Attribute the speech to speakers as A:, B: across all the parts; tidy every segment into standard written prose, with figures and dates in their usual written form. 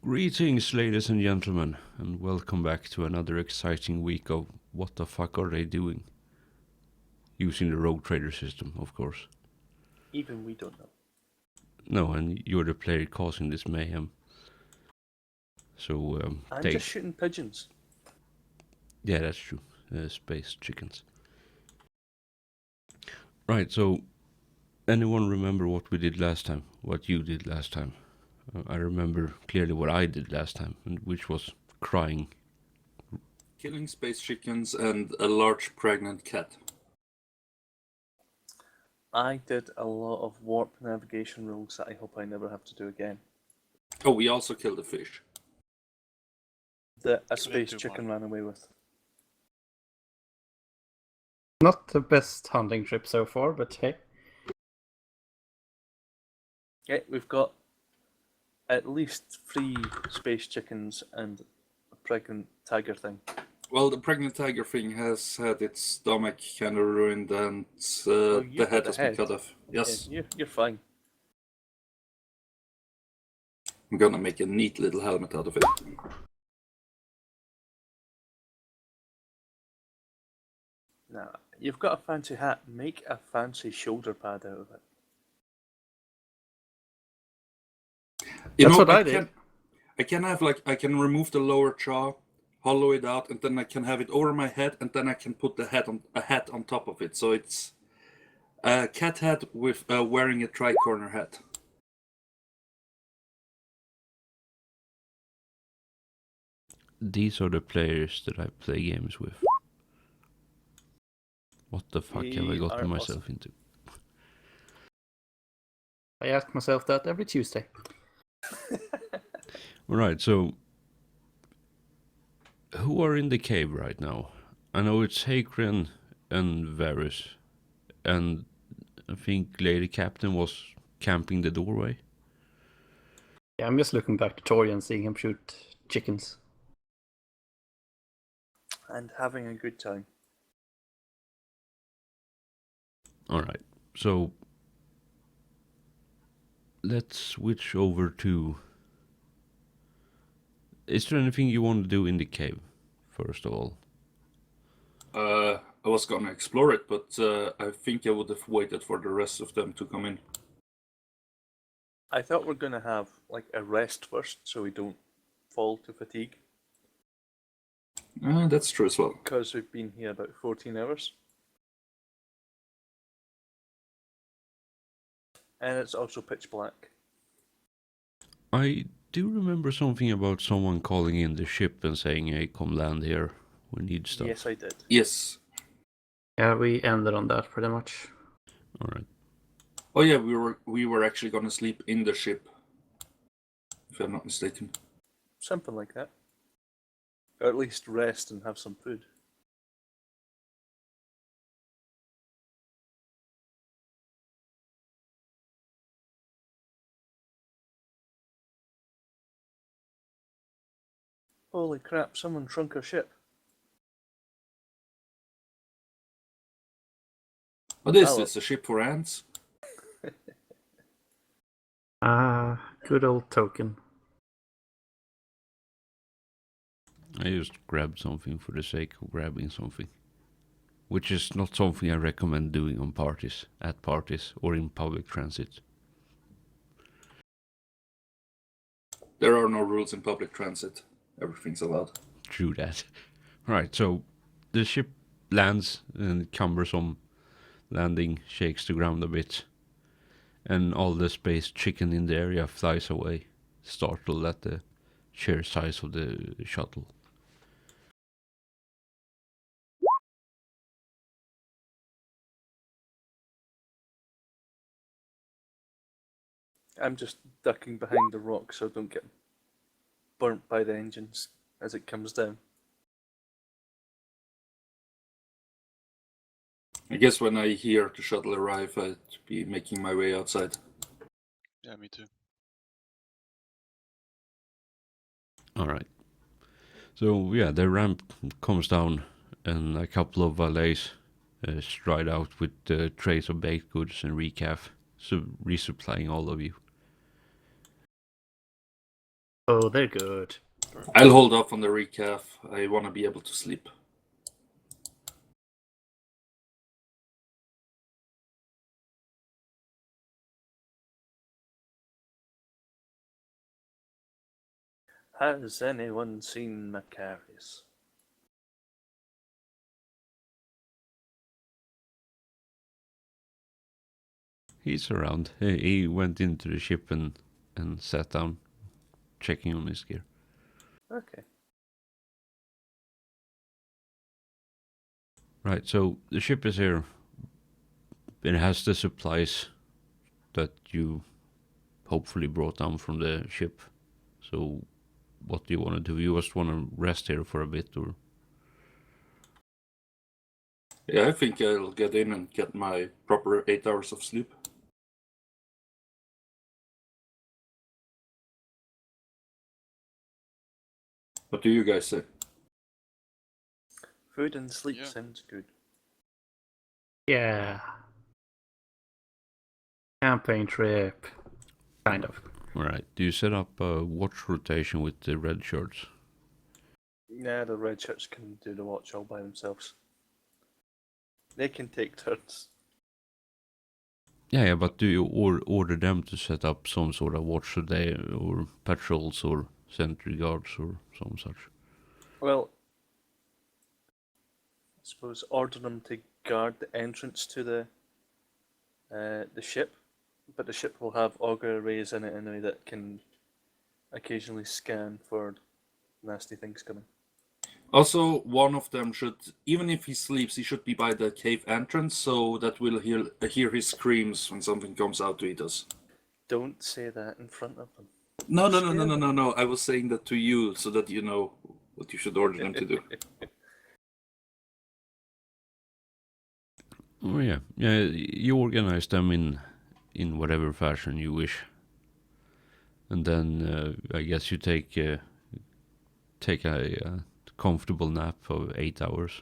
A: Greetings, ladies and gentlemen, and welcome back to another exciting week of What the Fuck Are They Doing? Using the Rogue Trader system, of course.
B: Even we don't know.
A: No, and you're the player causing this mayhem. So,
B: I'm
A: take.
B: just shooting pigeons.
A: Yeah, that's true. Space chickens. Right, so, anyone remember what we did last time? What you did last time? I remember clearly what I did last time, which was crying.
C: Killing space chickens and a large pregnant cat.
B: I did a lot of warp navigation rules that I hope I never have to do again.
C: Oh, we also killed a fish.
B: That a space chicken ran away with.
D: Not the best hunting trip so far, but hey.
B: Yeah, we've got at least 3 space chickens and a pregnant tiger thing.
C: Well, the pregnant tiger thing has had its stomach kind of ruined and
B: you've
C: the
B: got
C: head
B: the
C: has been
B: head.
C: cut off. Yes.
B: Yeah, you're fine.
C: I'm gonna make a neat little helmet out of it.
B: Now, you've got a fancy hat. Make a fancy shoulder pad out of it.
D: That's what I did.
C: I can have I can remove the lower jaw, hollow it out, and then I can have it over my head, and then I can put a hat on top of it. So it's a cat hat with wearing a tri-corner hat.
A: These are the players that I play games with. What the fuck have I gotten myself into?
D: I ask myself that every Tuesday.
A: Alright, so who are in the cave right now? I know it's Hakren and Varus, and I think Lady Captain was camping the doorway.
D: Yeah, I'm just looking back to Tori and seeing him shoot chickens.
B: And having a good time.
A: Alright, so let's switch over to... Is there anything you want to do in the cave, first of all?
C: I was gonna explore it, but I think I would have waited for the rest of them to come in.
B: I thought we're going to have like a rest first so we don't fall to fatigue.
C: That's true as well.
B: Because we've been here about 14 hours. And it's also pitch black.
A: I do remember something about someone calling in the ship and saying, hey, come land here, we need stuff.
B: Yes, I did.
C: Yes.
D: Yeah, we ended on that pretty much.
A: Alright.
C: Oh yeah, we were actually gonna sleep in the ship, if I'm not mistaken.
B: Something like that. Or at least rest and have some food. Holy crap, someone shrunk our ship.
C: What is
B: Oh.
C: this, a ship for ants?
D: Good old token.
A: I just grabbed something for the sake of grabbing something. Which is not something I recommend doing on parties, at parties, or in public transit.
C: There are no rules in public transit. Everything's allowed.
A: True that. Right, so the ship lands and cumbersome landing shakes the ground a bit. And all the space chicken in the area flies away, startled at the sheer size of the shuttle.
B: I'm just ducking behind the rock so I don't get burnt by the engines as it comes down.
C: I guess when I hear the shuttle arrive, I'd be making my way outside.
E: Yeah, me too.
A: Alright. So, yeah, the ramp comes down and a couple of valets stride out with trays of baked goods and recaf, so resupplying all of you.
D: Oh, they're good.
C: I'll hold off on the recap. I want to be able to sleep.
B: Has anyone seen Macarius?
A: He's around. He went into the ship and sat down, checking on his gear.
B: Okay.
A: Right, so the ship is here. It has the supplies that you hopefully brought down from the ship. So what do you want to do? You just want to rest here for a bit, or?
C: Yeah, I think I'll get in and get my proper 8 hours of sleep. What do you guys say?
B: Food and sleep
E: Yeah.
B: sounds good.
D: Yeah. Campaign trip. Kind of.
A: Alright, do you set up a watch rotation with the red shirts?
B: Yeah, the red shirts can do the watch all by themselves. They can take turns.
A: Yeah, but do you order them to set up some sort of watch a day, or patrols, or sentry guards, or some such?
B: Well, I suppose order them to guard the entrance to the ship, but the ship will have auger arrays in it anyway that can occasionally scan for nasty things coming.
C: Also, one of them should, even if he sleeps, he should be by the cave entrance so that we'll hear his screams when something comes out to eat us.
B: Don't say that in front of them.
C: No.
B: Scare them.
C: I was saying that to you so that you know what you should order them to do.
A: Oh yeah, you organize them in whatever fashion you wish, and then I guess you take a comfortable nap of 8 hours.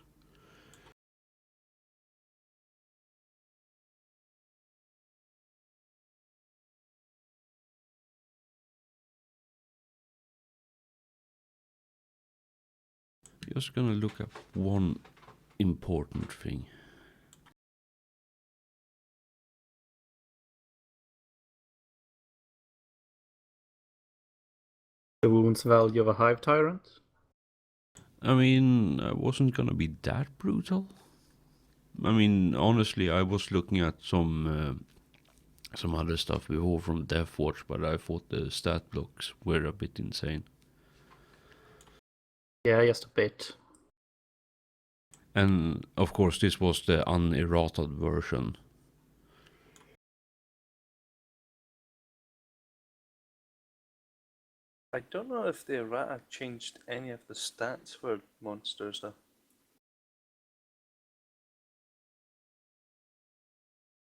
A: Just gonna look up one important thing.
D: The wounds value of a hive tyrant.
A: I mean, I wasn't gonna be that brutal. I mean, honestly, I was looking at some other stuff before from Deathwatch, but I thought the stat blocks were a bit insane.
D: Yeah, just a bit.
A: And of course, this was the unerrated version.
B: I don't know if the errata changed any of the stats for monsters though.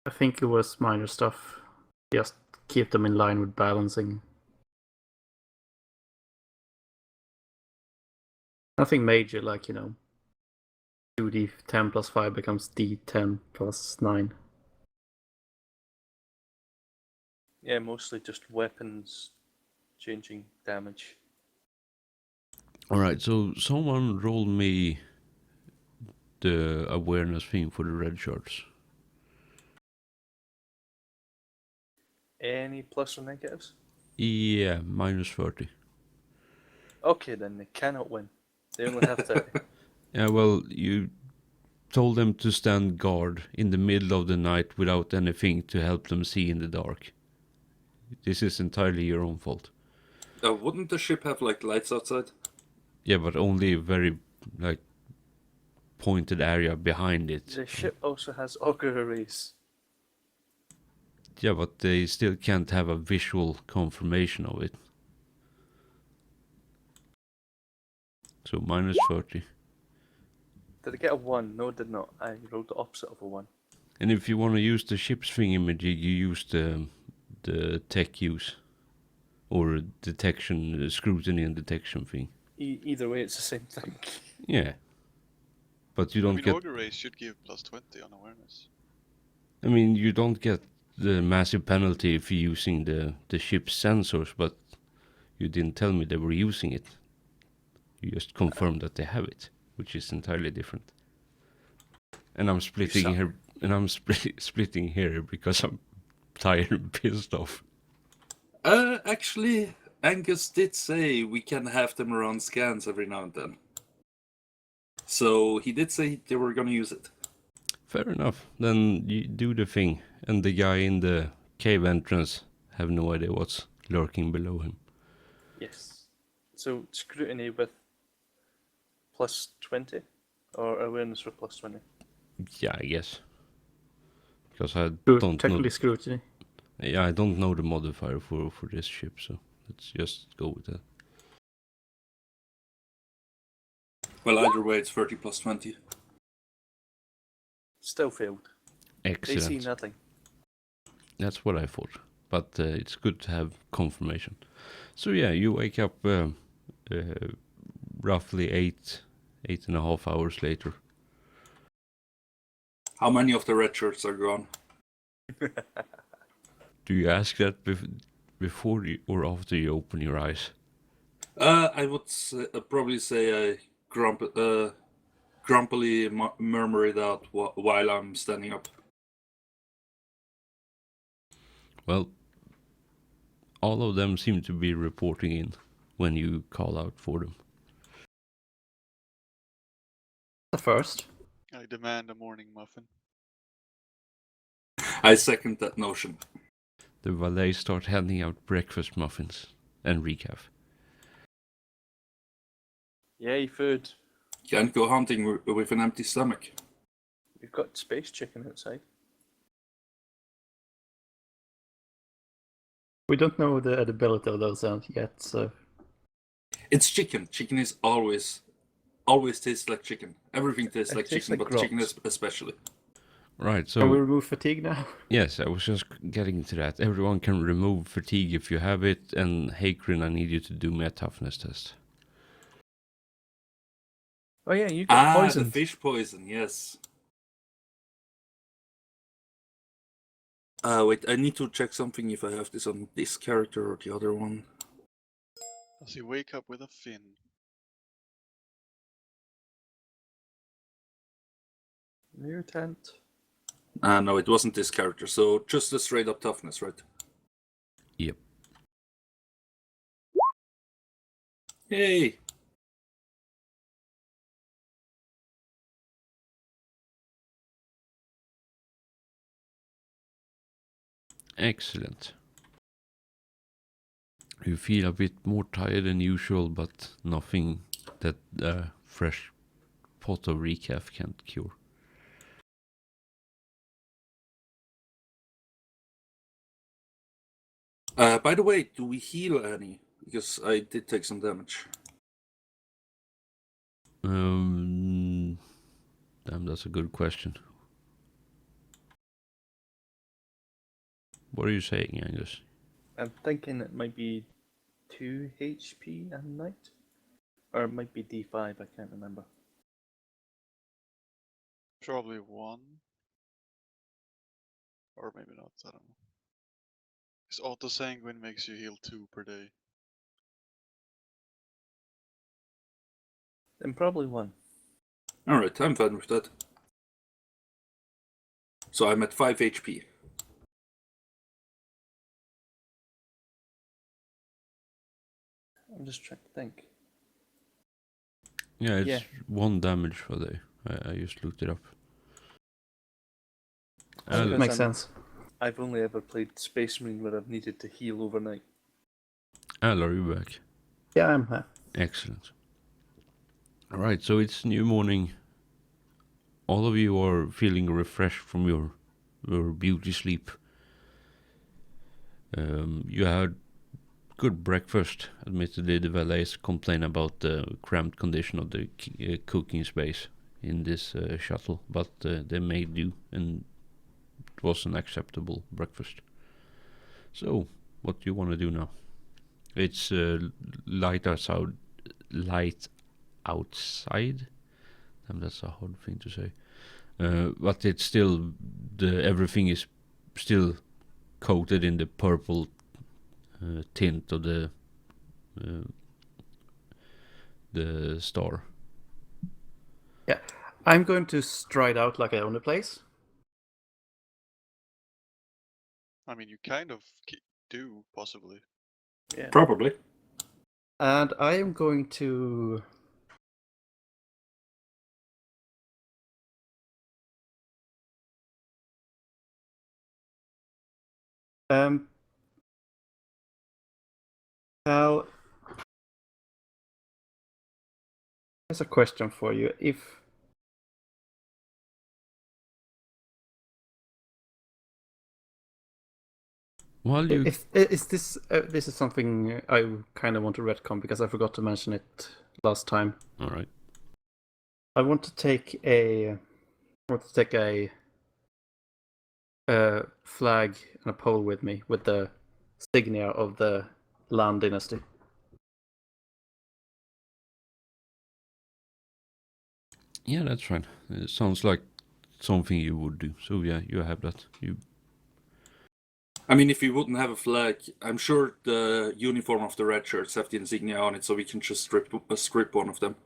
D: I think it was minor stuff. Just keep them in line with balancing. Nothing major, like, 2d10 plus 5 becomes d10 plus 9.
B: Yeah, mostly just weapons changing damage.
A: Alright, so someone rolled me the awareness thing for the red shirts.
B: Any plus or negatives?
A: Yeah, minus 30.
B: Okay, then they cannot win. They only have 30.
A: Yeah, well, you told them to stand guard in the middle of the night without anything to help them see in the dark. This is entirely your own fault.
C: Wouldn't the ship have like lights outside?
A: Yeah, but only a very, like, pointed area behind it.
B: The ship also has auger arrays.
A: Yeah, but they still can't have a visual confirmation of it. So minus 30.
B: Did I get a 1? No, I did not. I rolled the opposite of a 1.
A: And if you want to use the ship's thingamajig, you use the tech use. Or detection, scrutiny and detection thing.
B: Either way, it's the same thing.
A: Yeah. But you
E: I
A: don't
E: mean,
A: get...
E: Augur Race should give plus 20 on awareness.
A: I mean, you don't get the massive penalty if you're using the ship's sensors, but You didn't tell me they were using it. You just confirmed that they have it, which is entirely different. And I'm splitting
B: suck.
A: here, and I'm splitting here because I'm tired and pissed off.
C: Actually, Angus did say we can have them run scans every now and then. So he did say they were gonna use it.
A: Fair enough. Then you do the thing, and the guy in the cave entrance have no idea what's lurking below him.
B: Yes. So scrutiny with plus 20, or awareness for plus 20.
A: Yeah, I guess. Because I
D: Scru-
A: don't know.
D: technically scrutiny.
A: Yeah, I don't know the modifier for this ship, so let's just go with that.
C: Well, either way, it's 30 plus 20.
B: Still failed. They see
A: Excellent.
B: nothing.
A: That's what I thought. But it's good to have confirmation. So yeah, you wake up roughly 8.5 hours later.
C: How many of the red shirts are gone?
A: Do you ask that before you, or after you open your eyes?
C: I would probably say I grumpily murmur it out while I'm standing up.
A: Well, all of them seem to be reporting in when you call out for them.
D: The first.
E: I demand a morning muffin.
C: I second that notion.
A: The valets start handing out breakfast muffins and recaf.
B: Yay, food.
C: Can't go hunting with an empty stomach.
B: We've got space chicken outside.
D: We don't know the edibility of those yet, so
C: It's chicken. Chicken is always tastes like chicken. Everything tastes
B: It
C: like
B: tastes
C: chicken,
B: like
C: but chicken
B: grops.
C: especially.
A: Right,
D: can we
A: so
D: remove fatigue now?
A: yes, I was just getting to that. Everyone can remove fatigue if you have it, and Hakrin, I need you to do me a toughness test.
B: Oh yeah, you got
C: The
B: poisoned.
C: fish poison, yes. Wait, I need to check something if I have this on this character or the other one.
E: Does he wake up with a fin?
B: Mutant.
C: No, it wasn't this character, so just a straight up toughness, right?
A: Yep.
C: Yay!
A: Excellent. You feel a bit more tired than usual, but nothing that a fresh pot of recaf can't cure.
C: By the way, do we heal any? Because I did take some damage.
A: Damn, that's a good question. What are you saying, Angus?
B: I'm thinking it might be 2 HP a night? Or it might be D5, I can't remember.
E: Probably one. Or maybe not, I don't know. His auto sanguine makes you heal 2 per day.
B: Then probably 1.
C: Alright, I'm fine with that. So I'm at 5 HP.
B: I'm just trying to think.
A: Yeah, it's
B: Yeah.
A: 1 damage per day. I just looked it up.
B: Okay.
A: Al-
D: Makes
B: I'm-
D: sense.
B: I've only ever played Space Marine where I've needed to heal overnight.
A: Al, are you back?
D: Yeah, I'm here.
A: Excellent. Alright, so it's new morning. All of you are feeling refreshed from your beauty sleep. You had good breakfast. Admittedly, the valets complain about the cramped condition of the cooking space in this shuttle, but they made do, and it was an acceptable breakfast. So, what do you want to do now? It's light outside. Damn, that's a hard thing to say. But it's still everything is still coated in the purple tint of the the star.
D: Yeah, I'm going to stride out like I own the place.
E: I mean, you kind of do, possibly.
B: Yeah.
C: Probably.
D: And I am going to... Cal, here's a question for you. If
A: Well, you
D: is this this is something I kind of want to retcon because I forgot to mention it last time.
A: all right?
D: I want to take a flag and a pole with me with the signia of the Lan dynasty.
A: Yeah, that's fine. It sounds like something you would do. So yeah, you have that. You
C: I mean, if you wouldn't have a flag, I'm sure the uniform of the red shirts have the insignia on it, so we can just strip one of them.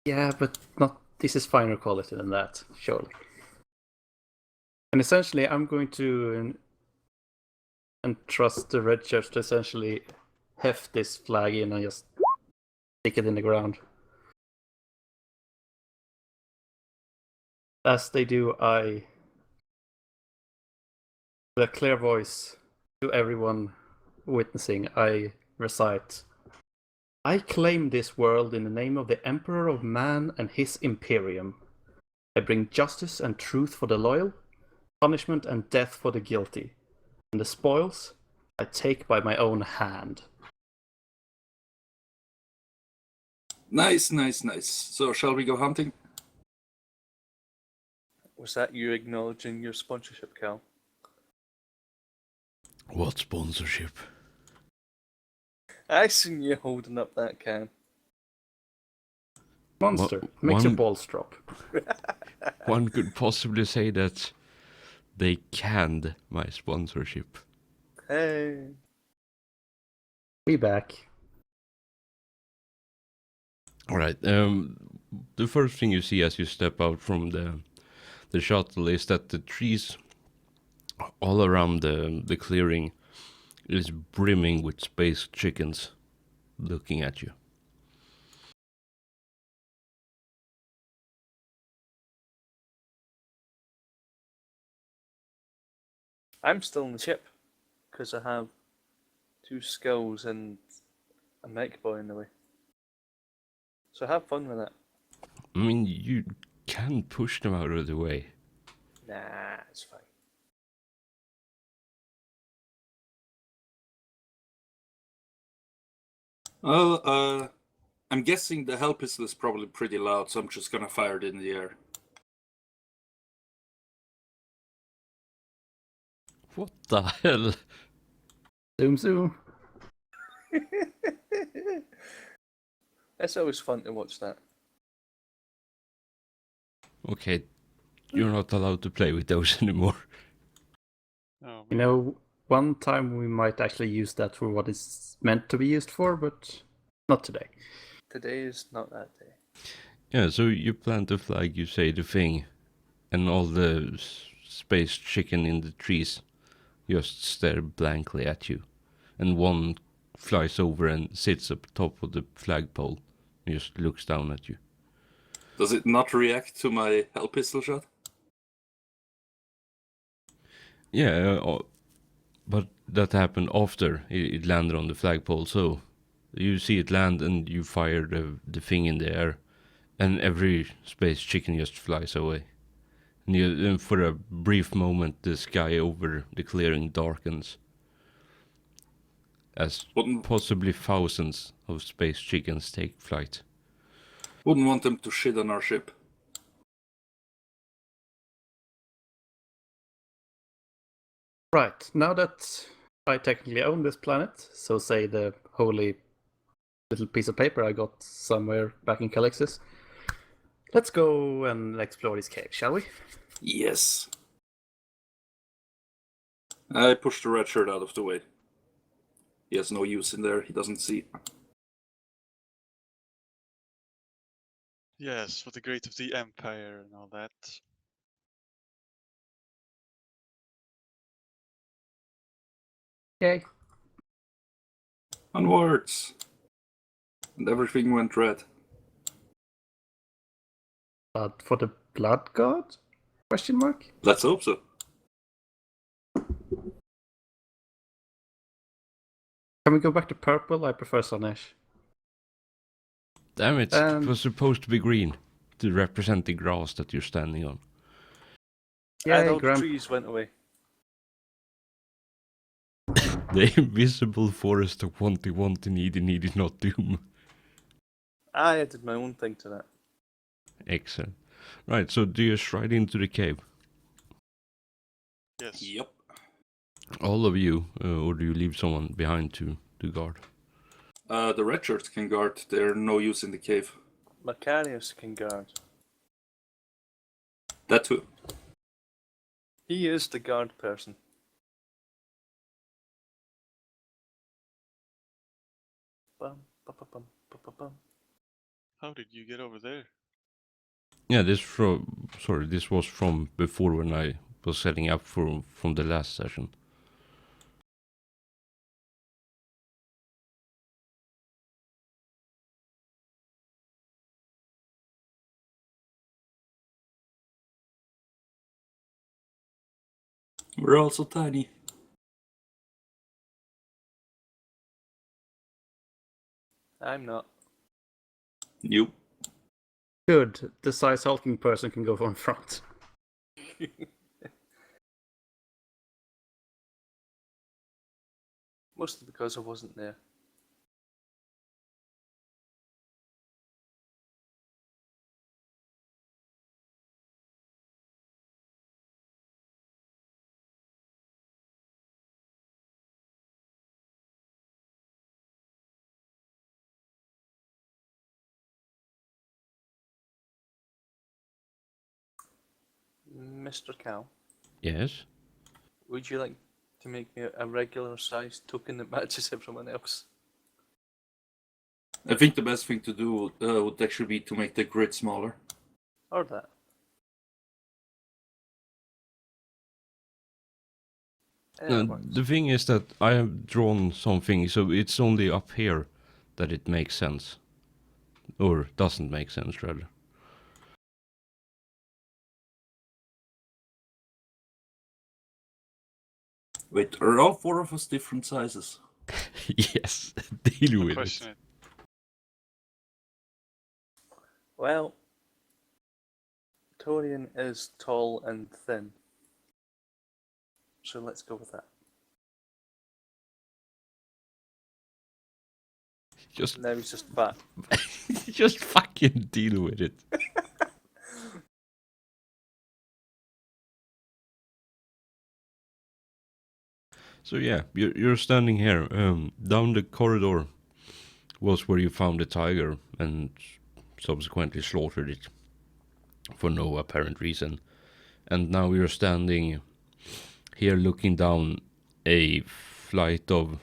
D: Yeah, but not. This is finer quality than that, surely. And essentially, I'm going to entrust the red shirts to essentially heft this flag in and just stick it in the ground. As they do, I, with a clear voice to everyone witnessing, I recite, I claim this world in the name of the Emperor of Man and his Imperium. I bring justice and truth for the loyal, punishment and death for the guilty, and the spoils I take by my own hand.
C: Nice, nice, nice. So, shall we go hunting?
B: Was that you acknowledging your sponsorship, Cal?
A: what sponsorship?
B: I seen you holding up that can.
D: Monster, makes your
A: one-
D: balls drop.
A: One could possibly say that they canned my sponsorship.
B: Hey.
D: Be back.
A: All right. The first thing you see as you step out from the shuttle is that the trees all around the clearing is brimming with space chickens looking at you.
B: I'm still in the ship because I have 2 skills and a mech boy in the way. So have fun with it.
A: I mean, you can push them out of the way.
B: Nah, it's fine.
C: Well, I'm guessing the hell pistol is probably pretty loud, so I'm just gonna fire it in the air.
A: What the hell?
D: Zoom zoom.
B: It's always fun to watch that.
A: Okay, you're not allowed to play with those anymore.
E: Oh,
D: You know, one time we might actually use that for what it's meant to be used for, but not today.
B: Today is not that day.
A: Yeah, so you plant the flag, you say the thing, and all the space chicken in the trees just stare blankly at you. And one flies over and sits up top of the flagpole and just looks down at you.
C: Does it not react to my hell pistol shot?
A: Yeah, but that happened after it landed on the flagpole, so you see it land and you fire the thing in the air, and every space chicken just flies away. And for a brief moment, the sky over the clearing darkens, as
C: Wouldn't
A: possibly thousands of space chickens take flight.
C: want them to shit on our ship.
D: Right, now that I technically own this planet, so say the holy little piece of paper I got somewhere back in Calixis, let's go and explore this cave, shall we?
C: Yes. I pushed the red shirt out of the way. He has no use in there. He doesn't see.
E: Yes, for the great of the Empire and all that.
D: Yay.
C: Onwards! And everything went red.
D: But for the blood god? Question mark?
C: Let's hope so.
D: Can we go back to purple? I prefer Slanesh.
A: Damn it, it was supposed to be green to represent the grass that you're standing on.
B: And
D: Yay,
B: all the
D: Grump.
B: trees went away.
A: The invisible forest of wanty needy not doom.
B: I added my own thing to that.
A: Excellent. Right, so do you stride into the cave?
E: Yes.
C: Yep.
A: All of you, or do you leave someone behind to guard?
C: The red shirts can guard. They're no use in the cave.
B: Macarius can guard.
C: That too.
B: He is the guard person. Bum, bum, bum, bum, bum, bum, bum.
E: How did you get over there?
A: Yeah, this was from before when I was setting up from the last session.
C: We're all so tiny.
B: I'm not.
C: You.
D: Good. The size hulking person can go on front.
B: Mostly because I wasn't there. Mr. Cal,
A: Yes?
B: would you like to make me a regular sized token that matches everyone else?
C: I think the best thing to do would actually be to make the grid smaller.
B: Or that? Yeah, that works.
A: The thing is that I have drawn something, so it's only up here that it makes sense. Or doesn't make sense, rather.
C: Wait, are all four of us different sizes?
A: Yes, deal
E: Don't
A: with
E: question
A: it.
E: it.
B: Well, Torian is tall and thin. So let's go with that.
A: Just,
B: Now he's just fat.
A: just fucking deal with it. So yeah, you're standing here. Down the corridor was where you found the tiger and subsequently slaughtered it for no apparent reason. And now you're standing here looking down a flight of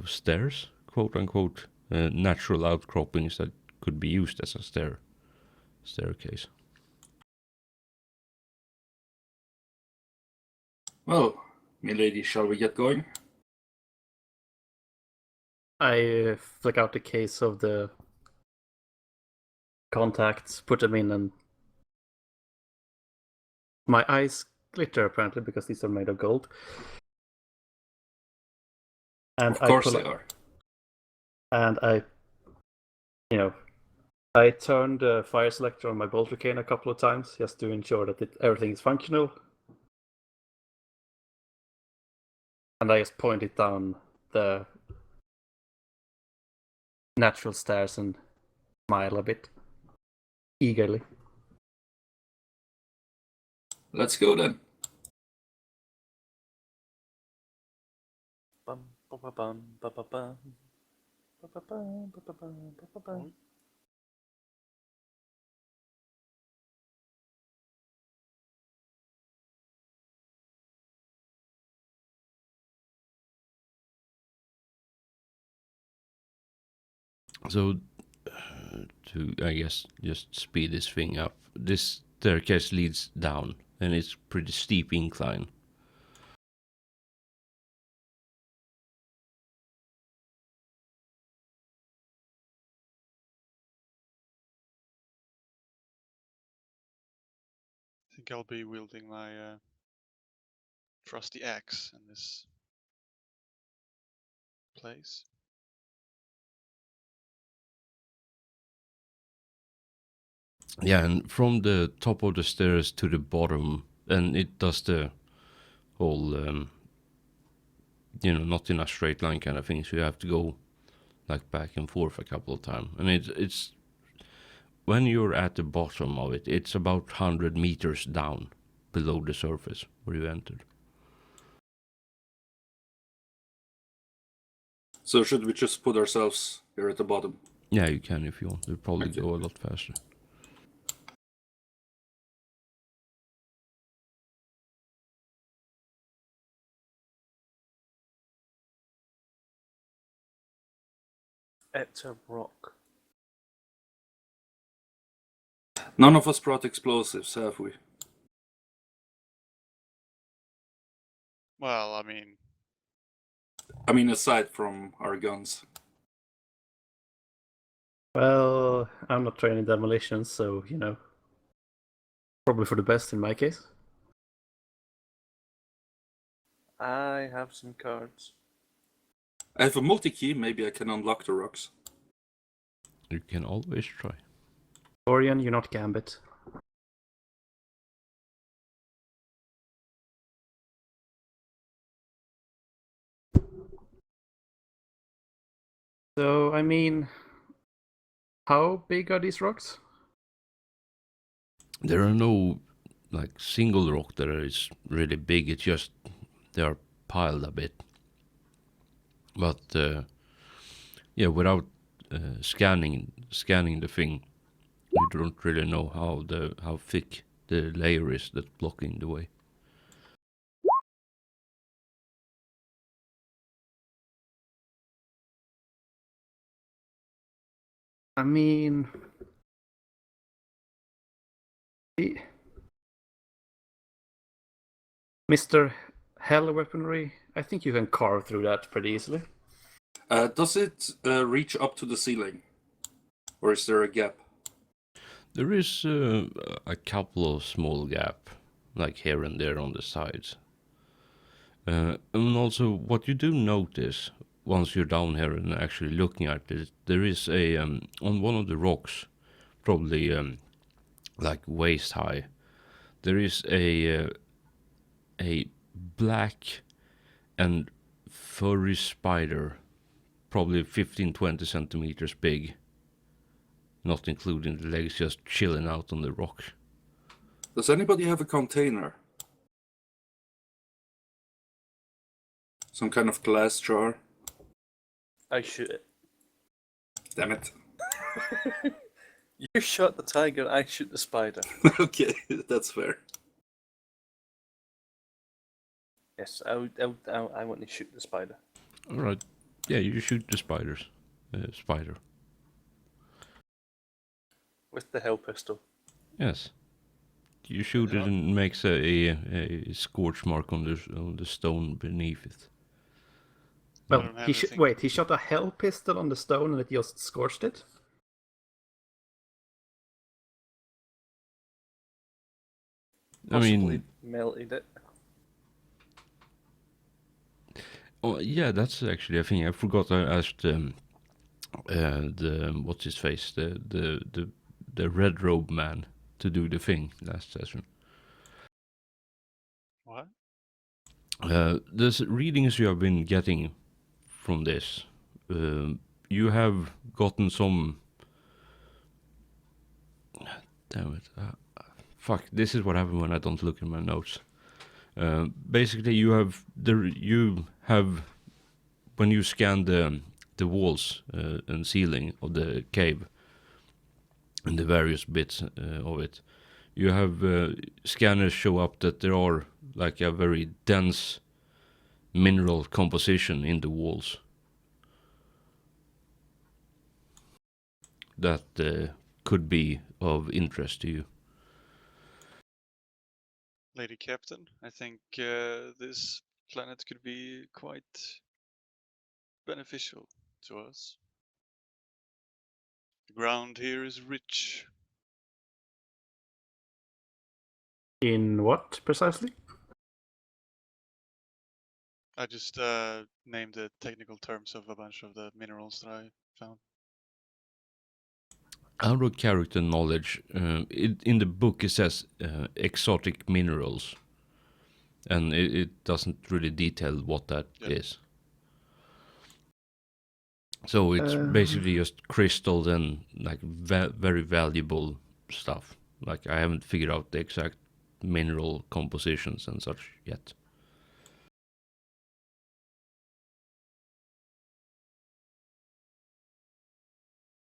A: stairs, quote unquote, natural outcroppings that could be used as a staircase.
C: Well, milady, shall we get going?
D: I flick out the case of the contacts, put them in, and my eyes glitter apparently because these are made of gold. And
C: Of course
D: I
C: they are.
D: And I turned the fire selector on my bolter cane a couple of times just to ensure that everything is functional. And I just pointed down the natural stairs and smile a bit eagerly.
C: Let's go then.
B: Bum, bum, bum, bum, bum, bum, bum. Bum, bum, bum, bum, bum, bum, bum, bum.
A: So to, I guess, just speed this thing up. This staircase leads down, and it's pretty steep incline.
E: I think I'll be wielding my trusty axe in this place.
A: Yeah, and from the top of the stairs to the bottom, and it does the whole, not in a straight line kind of thing. So you have to go like back and forth a couple of times, and it's when you're at the bottom of it, it's about 100 meters down below the surface where you entered.
C: So should we just put ourselves here at the bottom?
A: Yeah, you can if you want. It'll probably
C: Okay.
A: go a lot faster.
B: It's a rock.
C: None of us brought explosives, have we?
E: Well,
C: I mean, aside from our guns.
D: Well, I'm not trained in demolition, so, probably for the best in my case.
B: I have some cards.
C: I have a multi-key, maybe I can unlock the rocks.
A: You can always try.
D: Orion, you're not Gambit. So, I mean, how big are these rocks?
A: There are no like single rock that is really big. It's just they are piled a bit. But yeah, without scanning the thing, you don't really know how thick the layer is that's blocking the way.
D: I mean, Mr. Hell Weaponry, I think you can carve through that pretty easily.
C: Does it reach up to the ceiling? Or is there a gap?
A: There is a couple of small gap, like here and there on the sides. And also, what you do notice once you're down here and actually looking at it, there is a on one of the rocks, probably like waist high, there is a black and furry spider, probably 15-20 centimeters big, not including the legs, just chilling out on the rock.
C: Does anybody have a container? Some kind of glass jar?
B: I shoot it.
C: Damn it.
B: You shot the tiger, I shoot the spider.
C: Okay, that's fair.
B: Yes, I want to shoot the spider.
A: All right, yeah, you shoot the spider.
B: With the hell pistol.
A: Yes. You shoot it and it makes a scorch mark on the stone beneath it.
E: I
D: Well,
E: don't have
D: he
E: anything.
D: he shot a hell pistol on the stone and it just scorched it?
A: I mean,
B: Possibly melted it.
A: oh yeah, that's actually a thing. I forgot I asked the what's his face, the red robe man to do the thing last session.
E: What?
A: The readings you have been getting from this, you have gotten some. Damn it! Fuck! This is what happens when I don't look in my notes. Basically, you have when you scan the walls and ceiling of the cave and the various bits of it, you have scanners show up that there are like a very dense mineral composition in the walls. that could be of interest to you?
E: Lady Captain, I think this planet could be quite beneficial to us. The ground here is rich.
D: In what precisely?
E: I just named the technical terms of a bunch of the minerals that I found.
A: Out of character knowledge, in the book it says exotic minerals, and it doesn't really detail what that is. So it's basically just crystals and like very valuable stuff. Like I haven't figured out the exact mineral compositions and such yet.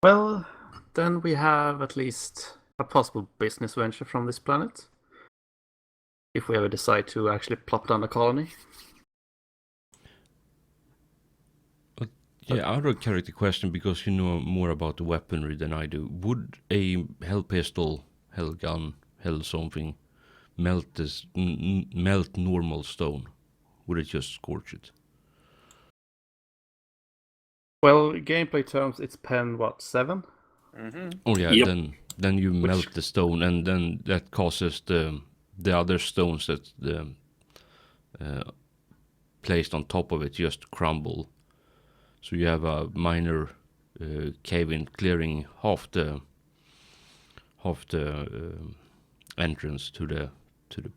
D: Well, then we have at least a possible business venture from this planet. If we ever decide to actually plop down a colony.
A: Yeah, out of character question, because you know more about the weaponry than I do. Would a hell pistol, hell gun, hell something melt this melt normal stone? Would it just scorch it?
D: Well, gameplay terms, it's pen, what, 7?
B: Mm-hmm.
A: Oh yeah,
C: Yep.
A: then you melt the stone, and then that causes the other stones that placed on top of it just crumble. So you have a minor cave-in clearing half the entrance to the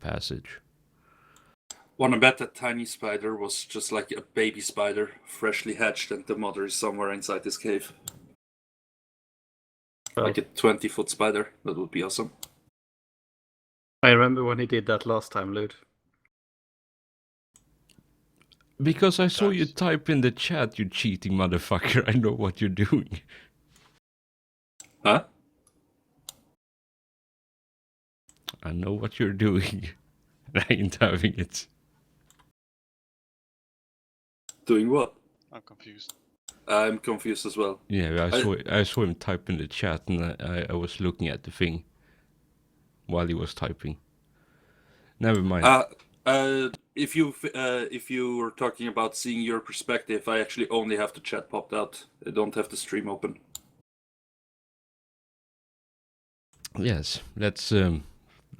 A: passage.
C: Wanna bet that tiny spider was just like a baby spider, freshly hatched, and the mother is somewhere inside this cave.
D: Well,
C: Like a 20-foot spider. That would be awesome.
D: I remember when he did that last time, Lud.
A: Because I saw you
E: Nice.
A: type in the chat, you cheating motherfucker. I know what you're doing.
C: Huh?
A: I know what you're doing. I ain't having it.
C: Doing what?
E: I'm confused.
C: I'm confused as well.
A: Yeah, I saw him type in the chat, and I was looking at the thing while he was typing. Never mind.
C: If you were talking about seeing your perspective, I actually only have the chat popped out. I don't have the stream open.
A: Yes, let's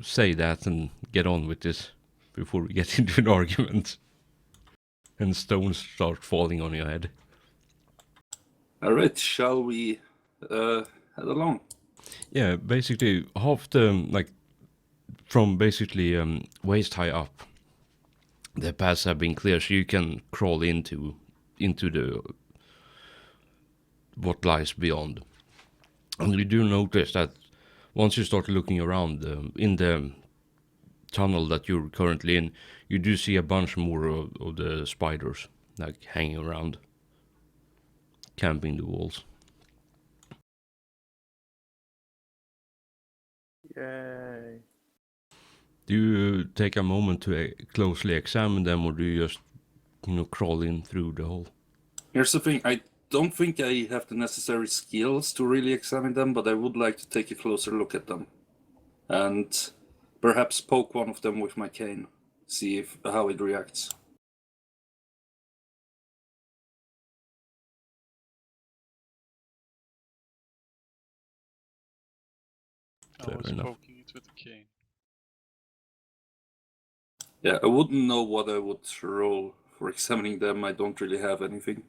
A: say that and get on with this before we get into an argument and stones start falling on your head.
C: All right, shall we head along?
A: Yeah, basically half the from basically waist high up, the paths have been clear, so you can crawl into the what lies beyond. And you do notice that once you start looking around in the tunnel that you're currently in, you do see a bunch more of the spiders like hanging around, camping the walls.
B: Yay.
A: Do you take a moment to closely examine them, or do you just crawl in through the hole?
C: Here's the thing, I don't think I have the necessary skills to really examine them, but I would like to take a closer look at them. And perhaps poke one of them with my cane, see how it reacts.
E: I
A: Fair
E: was
A: enough.
E: poking it with a cane.
C: Yeah, I wouldn't know what I would roll for examining them. I don't really have anything.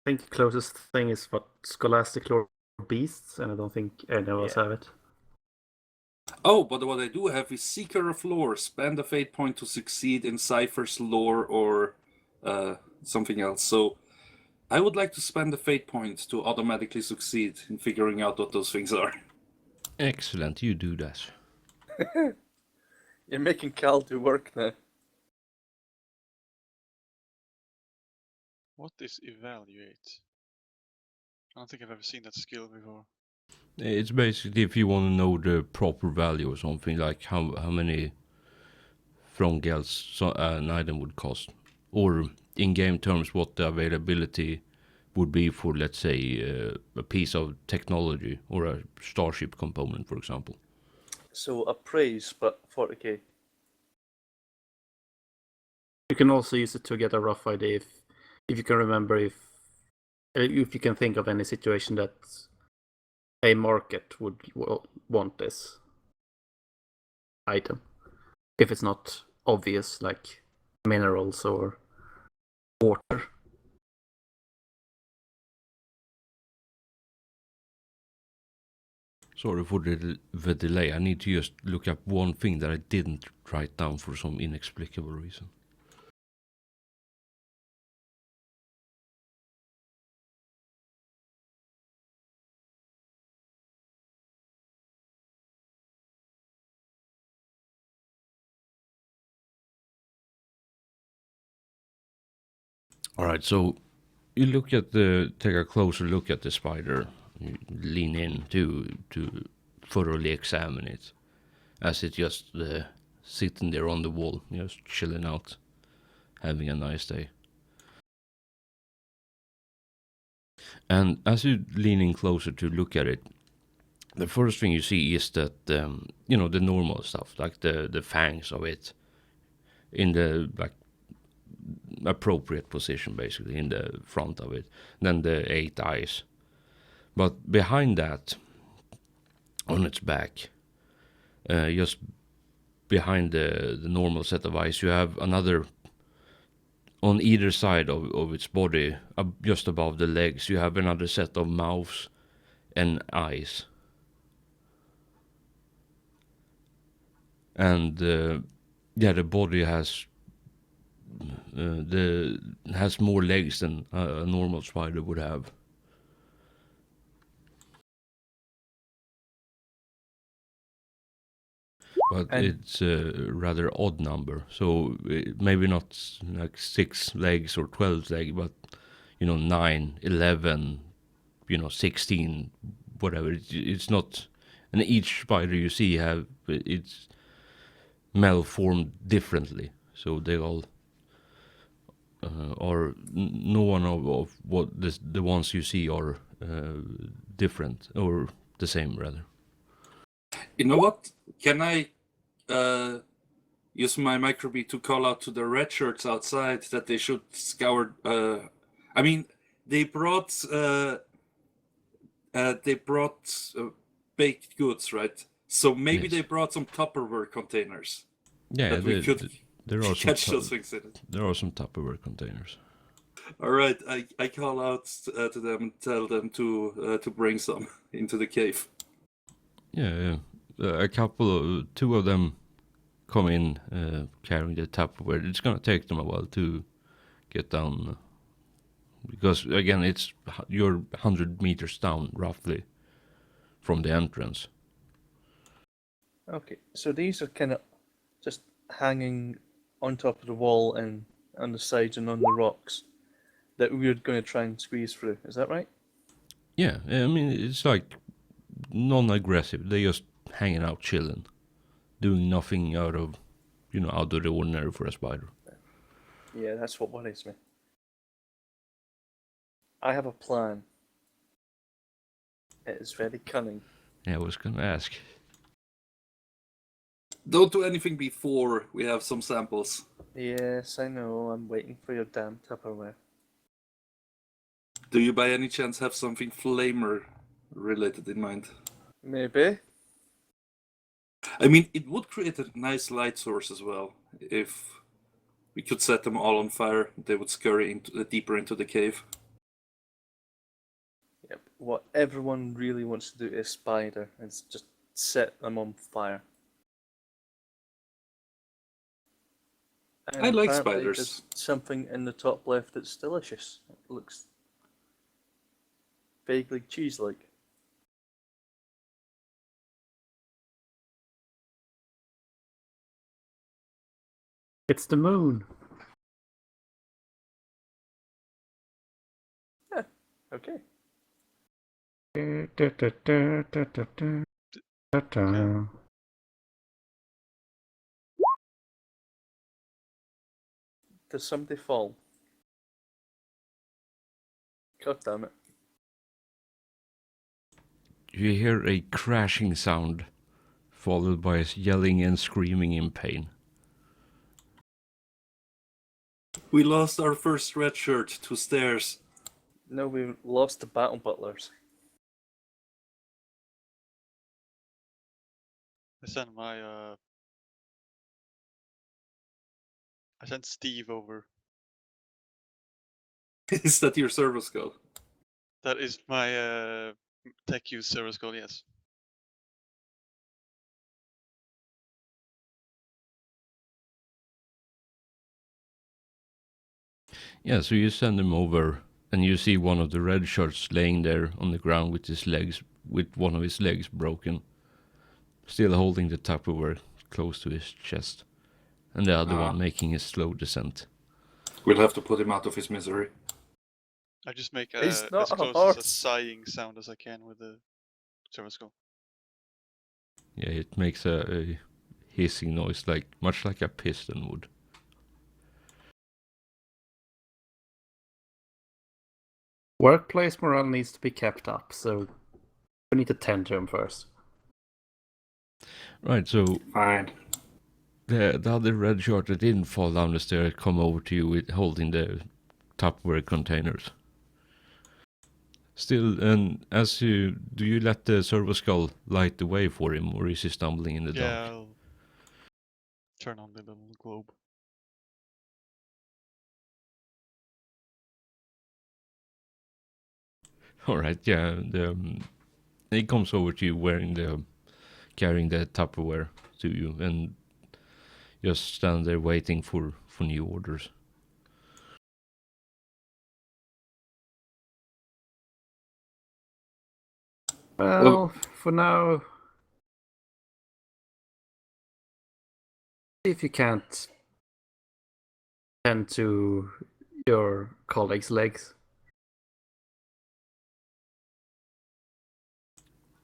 D: I think the closest thing is what Scholastic Lore Beasts, and I don't think any of us
B: Yeah.
D: have it.
C: Oh, but what I do have is Seeker of Lore. Spend a fate point to succeed in Cypher's lore or something else. So I would like to spend a fate point to automatically succeed in figuring out what those things are.
A: Excellent, you do that.
B: You're making Cal do work now.
E: What is evaluate? I don't think I've ever seen that skill before.
A: It's basically if you want to know the proper value or something, like how many Throngels an item would cost, or in game terms what the availability would be for, let's say, a piece of technology or a starship component, for example.
B: So appraise, but 40k.
D: You can also use it to get a rough idea if you can remember if you can think of any situation that a market would want this item. If it's not obvious, like minerals or water.
A: Sorry for the delay. I need to just look up one thing that I didn't write down for some inexplicable reason. All right, so you take a closer look at the spider. You lean in to thoroughly examine it, as it just sitting there on the wall, just chilling out, having a nice day. And as you lean in closer to look at it, the first thing you see is that the normal stuff, like the fangs of it, in the appropriate position, basically in the front of it. Then the 8 eyes, but behind that, on its back, just behind the normal set of eyes, you have another. On either side of its body, just above the legs, you have another set of mouths and eyes. And the body has more legs than a normal spider would have. But it's a rather odd number, so maybe not like 6 legs or 12 legs, but 9, 11, 16, whatever. It's not, and each spider you see it's malformed differently, so they all are. No one of what the ones you see are different or the same, rather.
C: You know what? Can I use my microbee to call out to the red shirts outside that they should scour? I mean, they brought baked goods, right? So maybe
A: Yes.
C: they brought some Tupperware containers
A: Yeah,
C: that we could
A: there are
C: catch
A: some
C: those things in it.
A: there are some Tupperware containers.
C: All right, I call out to them and tell them to bring some into the cave.
A: Yeah. Two of them come in carrying the Tupperware. It's gonna take them a while to get down, because again, you're 100 meters down roughly from the entrance.
B: Okay, so these are kind of just hanging on top of the wall and on the sides and on the rocks that we're going to try and squeeze through. Is that right?
A: Yeah, I mean, it's like non-aggressive. They just hanging out, chilling, doing nothing out of the ordinary for a spider.
B: Yeah, that's what worries me. I have a plan. It is very cunning.
A: Yeah, I was gonna ask.
C: Don't do anything before we have some samples.
B: Yes, I know. I'm waiting for your damn Tupperware.
C: Do you by any chance have something flamer related in mind?
B: Maybe.
C: I mean, it would create a nice light source as well. If we could set them all on fire, they would scurry deeper into the cave.
B: Yep. What everyone really wants to do is spider. It's just set them on fire. And
C: I like
B: apparently
C: spiders.
B: There's something in the top left that's delicious. It looks vaguely cheese-like.
D: It's the moon.
B: Okay. Does somebody fall? God damn it.
A: You hear a crashing sound, followed by yelling and screaming in pain.
C: We lost our first red shirt to stairs.
B: No, we lost the battle butlers.
E: I sent my I sent Steve over.
C: Is that your service code?
E: That is my tech use service code, yes.
A: Yeah, so you send him over, and you see one of the red shirts laying there on the ground with one of his legs broken, still holding the Tupperware close to his chest, and the other one making a slow descent.
C: We'll have to put him out of his misery.
E: I just make
B: He's
E: as
B: not a
E: close as a
B: horse.
E: sighing sound as I can with the service code.
A: Yeah, it makes a hissing noise, much like a piston would.
D: Workplace morale needs to be kept up, so we need to tend to him first.
A: Right, so
C: Fine.
A: the other red shirt that didn't fall down the stairs come over to you with holding the Tupperware containers. Still, and do you let the servo skull light the way for him, or is he stumbling in the
E: Yeah,
A: dark?
E: I'll turn on the little globe.
A: All right, yeah. He comes over to you carrying the Tupperware to you, and just stand there waiting for new orders.
D: Well, for now, see if you can't tend to your colleagues' legs.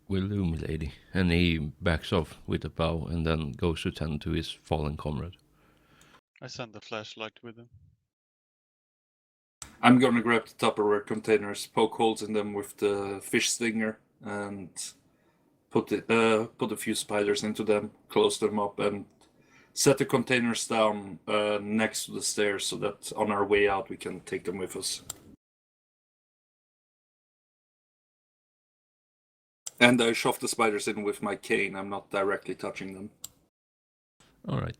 A: Will do, milady. And he backs off with a bow and then goes to tend to his fallen comrade.
E: I send the flashlight with him.
C: I'm gonna grab the Tupperware containers, poke holes in them with the fish stinger, and put a few spiders into them, close them up, and set the containers down next to the stairs so that on our way out we can take them with us. And I shove the spiders in with my cane. I'm not directly touching them.
A: All right.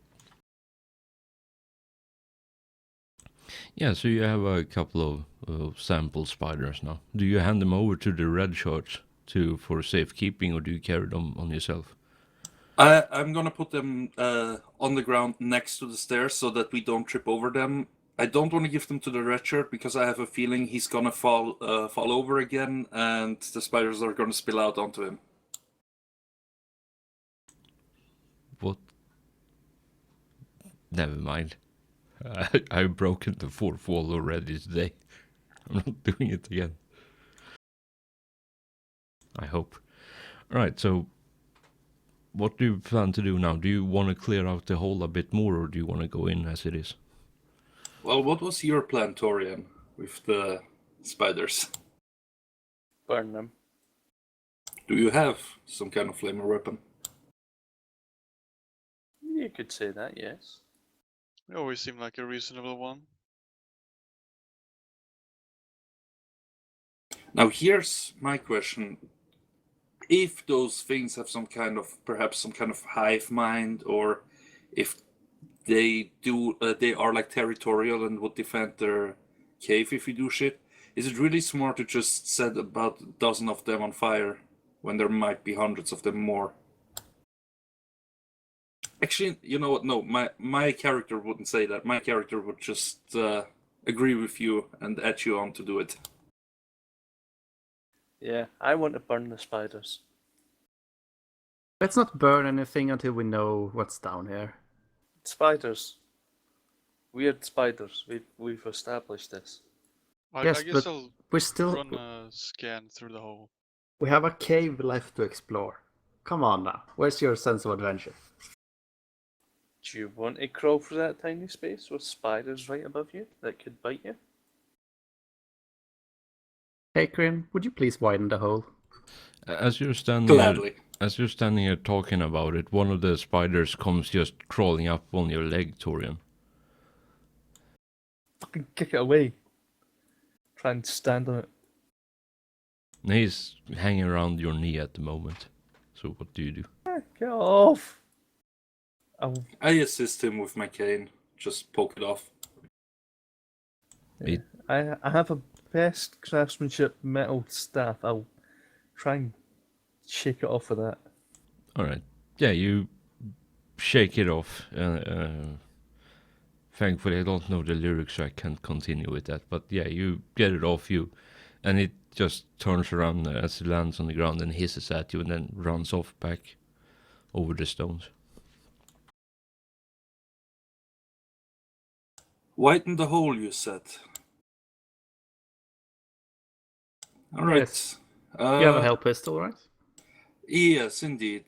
A: Yeah, so you have a couple of sample spiders now. Do you hand them over to the red shirts for safekeeping, or do you carry them on yourself?
C: I'm gonna put them on the ground next to the stairs so that we don't trip over them. I don't want to give them to the red shirt because I have a feeling he's gonna fall over again, and the spiders are gonna spill out onto him.
A: What? Never mind. I've broken the fourth wall already today. I'm not doing it again. I hope. Alright, so what do you plan to do now? Do you want to clear out the hole a bit more, or do you want to go in as it is?
C: Well, what was your plan, Torian, with the spiders?
B: Burn them.
C: Do you have some kind of flamer weapon?
B: You could say that, yes.
E: They always seem like a reasonable one.
C: Now, here's my question. If those things have perhaps some kind of hive mind, or if they are like territorial and would defend their cave if you do shit, is it really smart to just set about a dozen of them on fire when there might be hundreds of them more? Actually, you know what? No, my character wouldn't say that. My character would just agree with you and add you on to do it.
B: Yeah, I want to burn the spiders.
D: Let's not burn anything until we know what's down here.
B: Spiders. Weird spiders. We've established this.
D: Yes,
E: I guess
D: but
E: I'll
D: we're still.
E: run a scan through the hole.
D: We have a cave left to explore. Come on now. Where's your sense of adventure?
B: Do you want to crawl through that tiny space with spiders right above you that could bite you?
D: Hey, Kryn, would you please widen the hole?
A: As you're standing
C: Gladly.
A: here talking about it, one of the spiders comes just crawling up on your leg, Torian.
B: Fucking kick it away. Try and stand on it.
A: And he's hanging around your knee at the moment. So what do you do?
B: Get off! I'll
C: I assist him with my cane. Just poke it off.
B: I have a best craftsmanship metal staff. I'll try and shake it off with that.
A: Alright. Yeah, you shake it off. Thankfully, I don't know the lyrics, so I can't continue with that. But yeah, you get it off you, and it just turns around as it lands on the ground and hisses at you, and then runs off back over the stones.
C: Widen the hole, you said. All right.
D: Yes. You have a hell pistol, right?
C: Yes, indeed.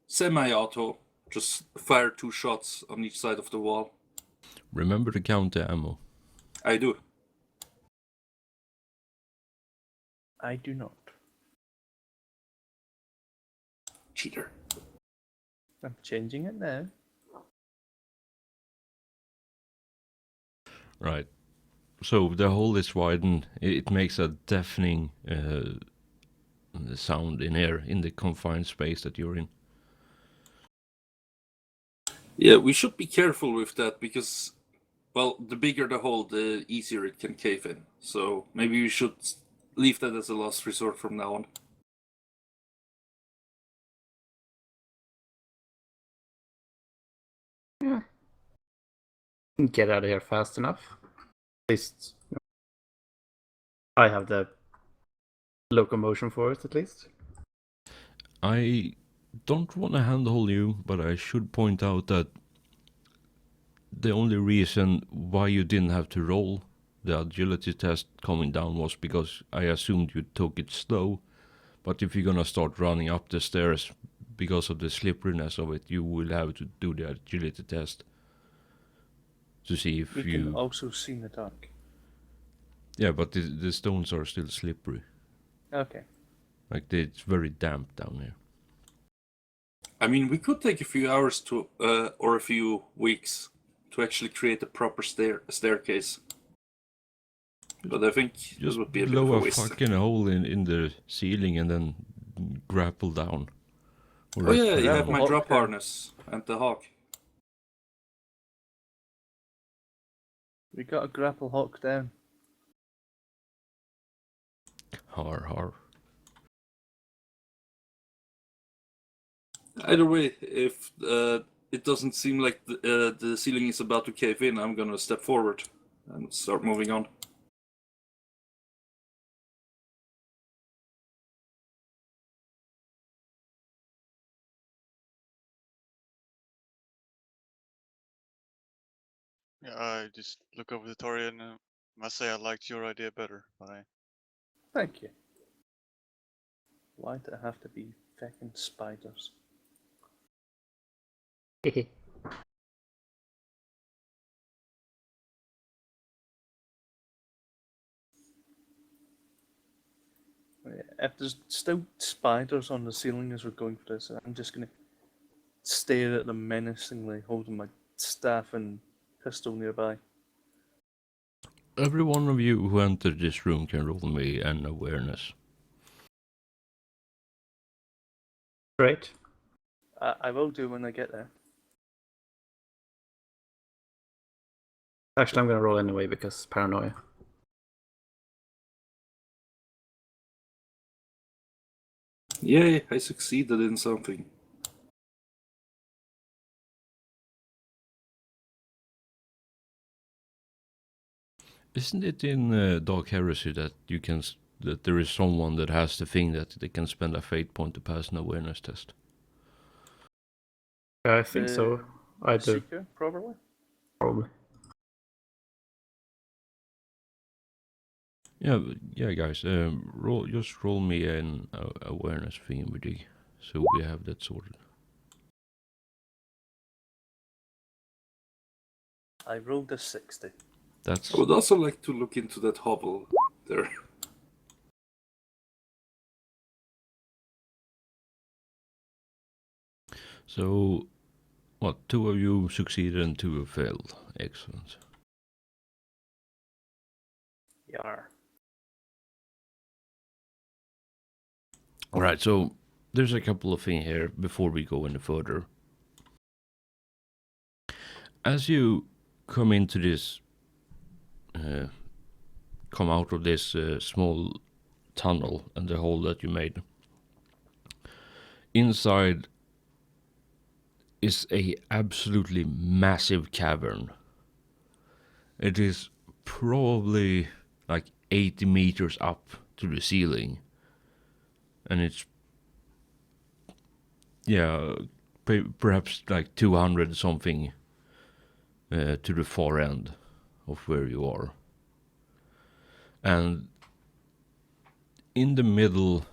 C: Semi-auto. Just fire 2 shots on each side of the wall.
A: Remember to count the ammo.
C: I do.
B: I do not.
C: Cheater.
B: I'm changing it now.
A: Right. So the hole is widened. It makes a deafening sound in here in the confined space that you're in.
C: Yeah, we should be careful with that because, well, the bigger the hole, the easier it can cave in. So maybe we should leave that as a last resort from now on.
D: Yeah. Get out of here fast enough. At least I have the locomotion for it, at least.
A: I don't want to handhold you, but I should point out that the only reason why you didn't have to roll the agility test coming down was because I assumed you took it slow. But if you're gonna start running up the stairs because of the slipperiness of it, you will have to do the agility test to see if
B: We
A: you...
B: can also see in the dark.
A: Yeah, but the stones are still slippery.
B: Okay.
A: Like, it's very damp down here.
C: I mean, we could take a few hours to, or a few weeks to actually create a proper staircase. But I think this
A: Just
C: would be a bit of
A: blow
C: a
A: a
C: waste.
A: fucking hole in the ceiling and then grapple down. Or
C: Oh yeah, you
B: Grapple
C: have my
B: hook
C: drop
B: then.
C: harness and the hawk.
B: We got a grapple hawk down.
A: Har har.
C: Either way, if it doesn't seem like the ceiling is about to cave in, I'm gonna step forward and start moving on.
E: Yeah, I just look over the Torian and must say I liked your idea better, but I
B: Thank you. Why do it have to be feckin' spiders? If there's still spiders on the ceiling as we're going for this, I'm just gonna stare at them menacingly, holding my staff and pistol nearby.
A: Every one of you who entered this room can roll me an awareness.
D: Great.
B: I will do when I get there.
D: Actually, I'm gonna roll anyway because paranoia.
C: Yay, I succeeded in something.
A: Isn't it in Dark Heresy that you can that there is someone that has the thing that they can spend a fate point to pass an awareness test?
D: I think so. I do,
B: Seeker, probably.
D: probably.
A: Yeah, guys. Just roll me an awareness thingy, so we have that sorted.
B: I rolled a 60.
A: That's
C: I would also like to look into that hovel there.
A: So, what? 2 of you succeeded and 2 have failed. Excellent.
B: Yar.
A: All right. So there's a couple of things here before we go any further. As you come into this, come out of this small tunnel and the hole that you made, inside is a absolutely massive cavern. It is probably like 80 meters up to the ceiling, and it's perhaps like 200 something to the far end of where you are. And in the middle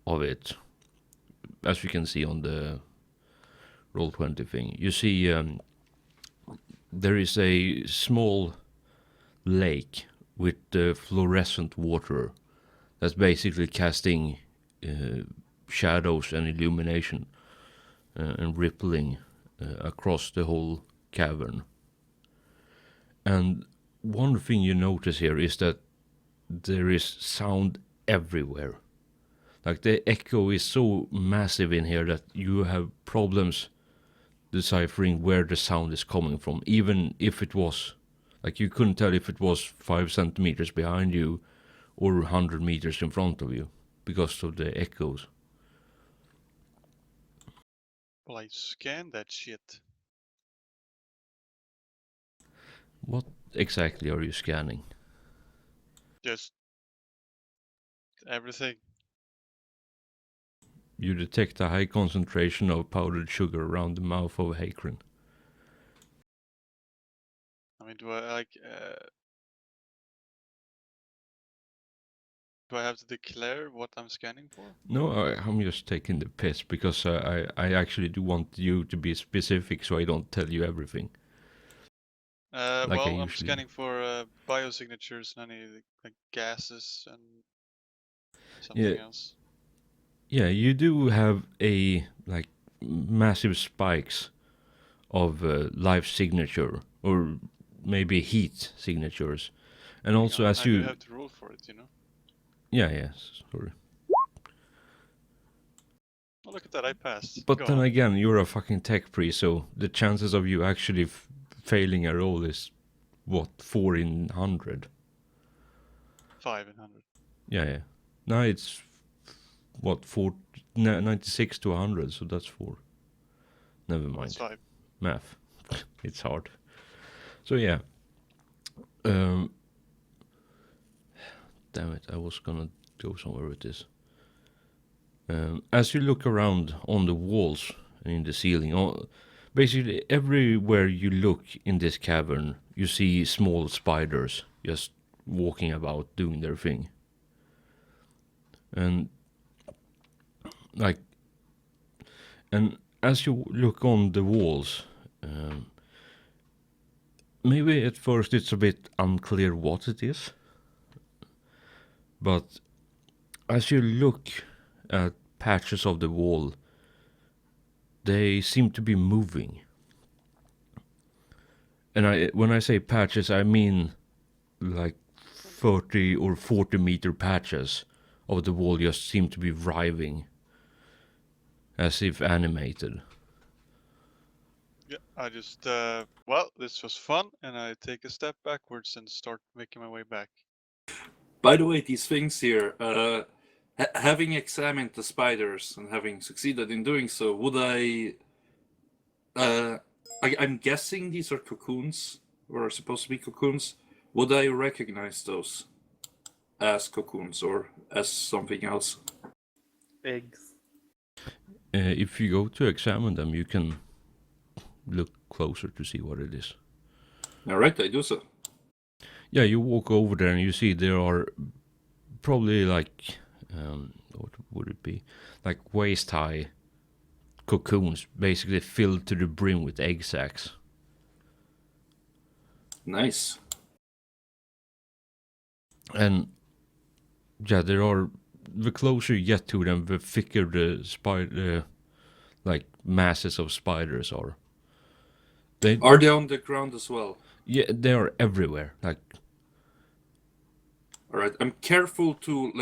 A: of it, as you can see on the Roll20 thing, you see there is a small lake with fluorescent water that's basically casting shadows and illumination and rippling across the whole cavern. And one thing you notice here is that there is sound everywhere. Like the echo is so massive in here that you have problems deciphering where the sound is coming from, even if it was, like, you couldn't tell if it was 5 centimeters behind you or 100 meters in front of you because of the echoes.
E: Well, I scanned that shit.
A: What exactly are you scanning?
E: Just everything.
A: You detect a high concentration of powdered sugar around the mouth of Hakron.
E: I mean, do I have to declare what I'm scanning for?
A: No, I'm just taking the piss because I actually do want you to be specific so I don't tell you everything. Like I
E: Well, I'm
A: usually
E: scanning for biosignatures and any like gases and something else.
A: Yeah, you do have a like massive spikes of life signature or maybe heat signatures, and also as
E: I
A: you
E: do have to roll for it, you know.
A: yes, sorry.
E: Oh, look at that, I passed.
A: But
E: Go
A: then
E: on.
A: again, you're a fucking tech pre, so the chances of you actually failing a roll is what, 4 in 100.
E: 5 in 100.
A: Yeah. Now it's what, 96 to 100, so that's 4. Never
E: Well, it's
A: mind.
E: 5.
A: Math. It's hard. So yeah. Damn it, I was gonna go somewhere with this. As you look around on the walls and in the ceiling, basically everywhere you look in this cavern, you see small spiders just walking about doing their thing. And as you look on the walls, maybe at first it's a bit unclear what it is, but as you look at patches of the wall, they seem to be moving. And when I say patches, I mean like 30 or 40 meter patches of the wall just seem to be writhing, as if animated.
E: Yeah, I just, well, this was fun, and I take a step backwards and start making my way back.
C: By the way, these things here, having examined the spiders and having succeeded in doing so, would I'm guessing these are cocoons, or are supposed to be cocoons. Would I recognize those as cocoons or as something else?
B: Eggs.
A: If you go to examine them, you can look closer to see what it is.
C: All right, I do so.
A: Yeah, you walk over there and you see there are probably like, what would it be? Like waist-high cocoons, basically filled to the brim with egg sacs.
C: Nice.
A: And yeah, the closer you get to them, the thicker the spider, like masses of spiders are. They
C: Are they on the ground as well?
A: yeah, they are everywhere. Like
C: All right, I'm careful to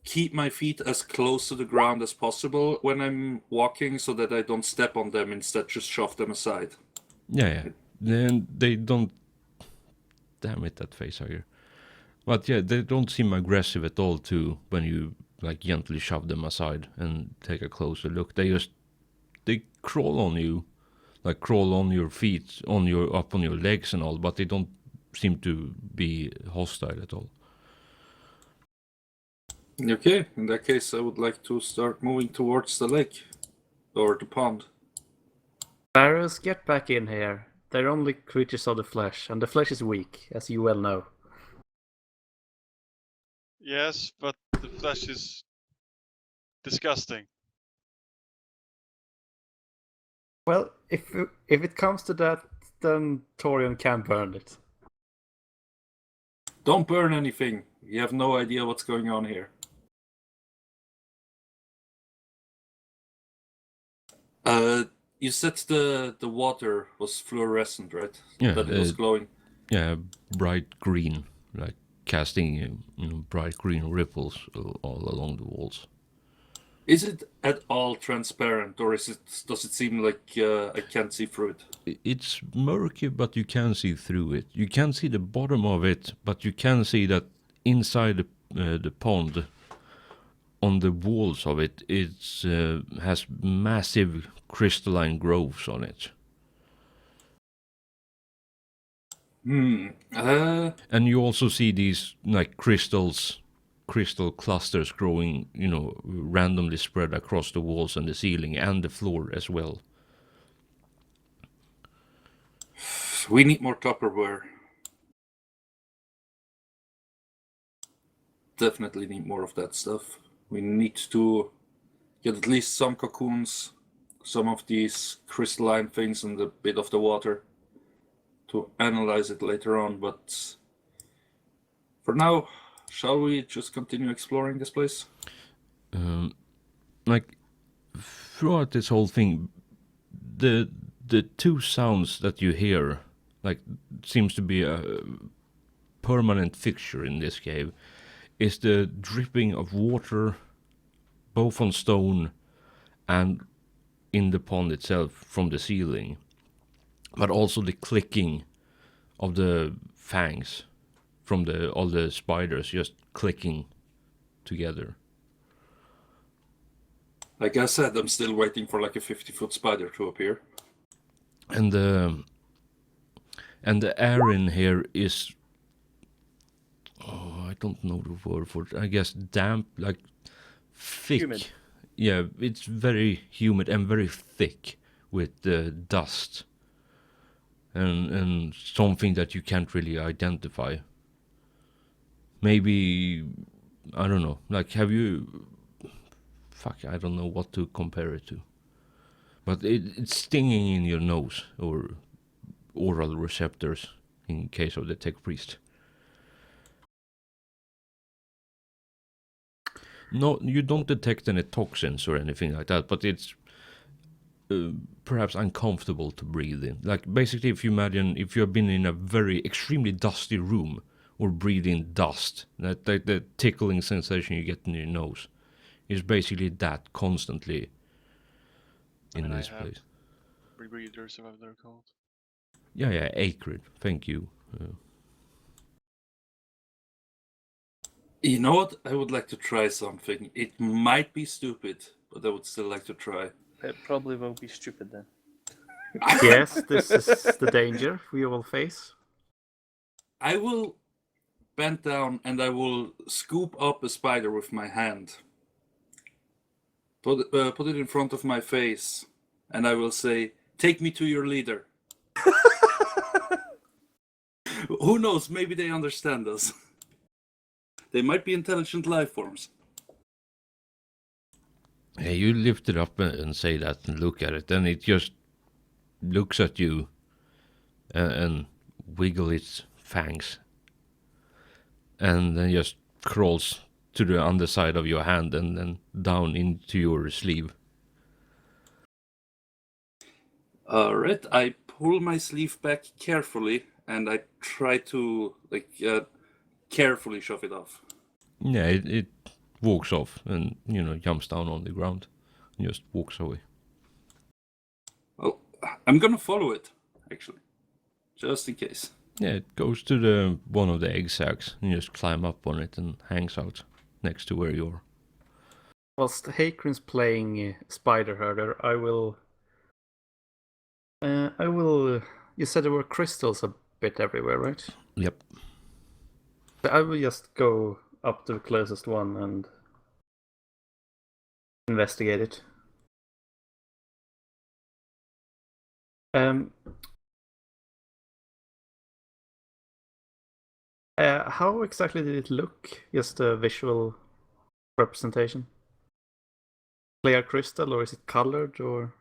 C: keep my feet as close to the ground as possible when I'm walking, so that I don't step on them. Instead, just shove them aside.
A: yeah. Then they don't. Damn it, that face here. But yeah, they don't seem aggressive at all too when you like gently shove them aside and take a closer look. They crawl on you, like crawl on your feet, up on your legs and all, but they don't seem to be hostile at all.
C: Okay, in that case, I would like to start moving towards the lake or the pond.
D: Barrows, get back in here. They're only creatures of the flesh, and the flesh is weak, as you well know.
E: Yes, but the flesh is disgusting.
D: Well, if it comes to that, then Torion can burn it.
C: Don't burn anything. You have no idea what's going on here. You said the water was fluorescent, right?
A: Yeah,
C: That it was glowing.
A: Yeah, bright green, like casting bright green ripples all along the walls.
C: Is it at all transparent, or does it seem like I can't see through it?
A: It's murky, but you can see through it. You can see the bottom of it, but you can see that inside the pond, on the walls of it, has massive crystalline growths on it. And you also see these like crystal clusters growing, randomly spread across the walls and the ceiling and the floor as well.
C: We need more Tupperware. Definitely need more of that stuff. We need to get at least some cocoons, some of these crystalline things, and a bit of the water to analyze it later on. But for now, shall we just continue exploring this place?
A: Like throughout this whole thing, the two sounds that you hear, like, seems to be a permanent fixture in this cave, is the dripping of water, both on stone and in the pond itself from the ceiling, but also the clicking of the fangs from all the spiders just clicking together.
C: Like I said, I'm still waiting for like a 50-foot spider to appear.
A: And the air in here is, I don't know the word for it. I guess damp, like thick.
B: Humid.
A: Yeah, it's very humid and very thick with dust and something that you can't really identify. Maybe, I don't know. Like, have you? Fuck, I don't know what to compare it to. But it's stinging in your nose or oral receptors in case of the tech priest. No, you don't detect any toxins or anything like that, but it's perhaps uncomfortable to breathe in. Like, basically, if you imagine if you have been in a very extremely dusty room or breathe in dust, that the tickling sensation you get in your nose is basically that constantly in this place.
E: Rebreathers, or whatever they're called.
A: Yeah, acrid. Thank you.
C: You know what? I would like to try something. It might be stupid, but I would still like to try.
B: It probably will be stupid then.
D: Yes, this is the danger we will face.
C: I will bend down and I will scoop up a spider with my hand. Put it in front of my face, and I will say, "Take me to your leader." Who knows? Maybe they understand us. They might be intelligent life forms.
A: Hey, you lift it up and say that and look at it, then it just looks at you and wiggle its fangs, and then just crawls to the underside of your hand and then down into your sleeve.
C: Alright, I pull my sleeve back carefully and I try to carefully shove it off.
A: Yeah, it walks off and, jumps down on the ground and just walks away.
C: Well, I'm gonna follow it, actually. Just in case.
A: Yeah, it goes to one of the egg sacs and you just climb up on it and hangs out next to where you are.
D: Whilst Hakrin's playing Spider Herder, I will. You said there were crystals a bit everywhere, right?
A: Yep.
D: I will just go up to the closest one and investigate it. How exactly did it look? Just a visual representation? Clear crystal, or is it colored, or?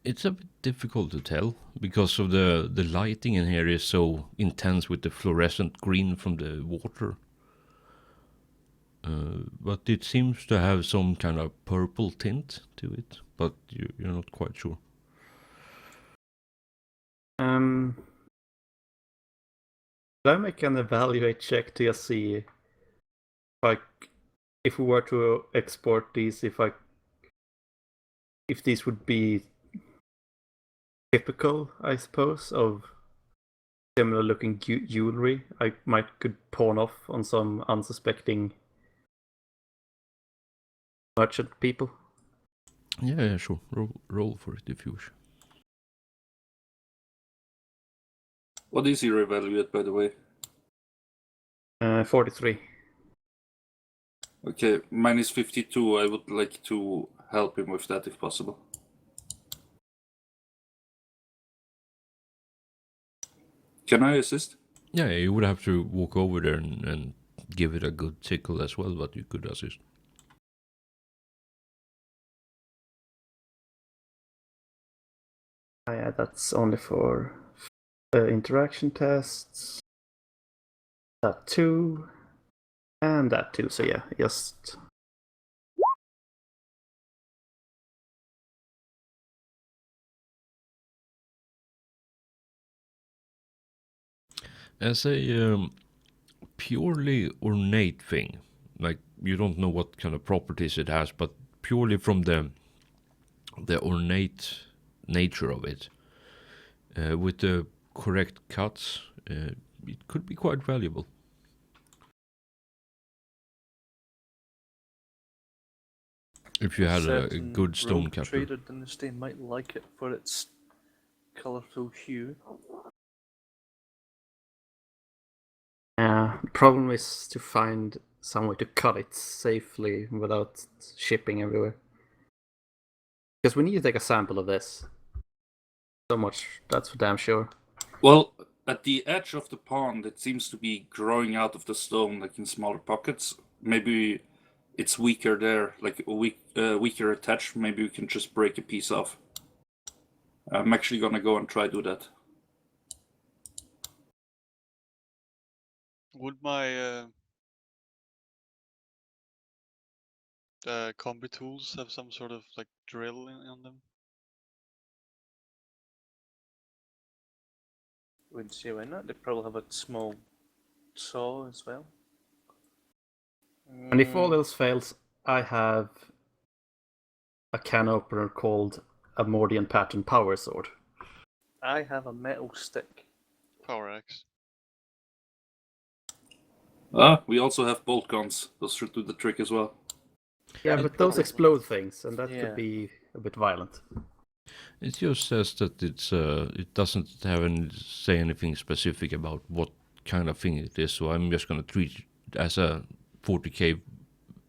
A: It's a bit difficult to tell because of the lighting in here is so intense with the fluorescent green from the water. But it seems to have some kind of purple tint to it, but you're not quite sure.
D: Could I make an evaluate check to just see if we were to export these, if these would be typical, I suppose, of similar looking jewelry I could pawn off on some unsuspecting merchant people?
A: Yeah, sure. Roll for it if you wish.
C: What is your evaluate, by the way?
D: 43.
C: Okay, mine is 52. I would like to help him with that if possible. Can I assist?
A: Yeah, you would have to walk over there and give it a good tickle as well, but you could assist.
D: Yeah, that's only for interaction tests. That 2. And that 2, so yeah, just...
A: As a purely ornate thing, like you don't know what kind of properties it has, but purely from the ornate nature of it, with the correct cuts, it could be quite valuable. If you had a good stone capper.
B: Trader Dynasty might like it for its colourful hue.
D: Yeah, the problem is to find some way to cut it safely without shipping everywhere. Because we need to take a sample of this. So much, that's for damn sure.
C: Well, at the edge of the pond, it seems to be growing out of the stone, like in smaller pockets. Maybe it's weaker there, like weaker attached. Maybe we can just break a piece off. I'm actually gonna go and try do that.
E: Would my combi tools have some sort of like drill on them?
B: Wouldn't say why not. They probably have a small saw as well.
D: And if all else fails, I have a can opener called a Mordian Pattern Power Sword.
B: I have a metal stick.
E: Power axe.
C: We also have bolt guns. Those should do the trick as well.
D: Yeah,
B: Yeah,
D: but those
B: probably.
D: explode things, and that
B: Yeah.
D: could be a bit violent.
A: It just says that it doesn't say anything specific about what kind of thing it is, so I'm just gonna treat it as a 40k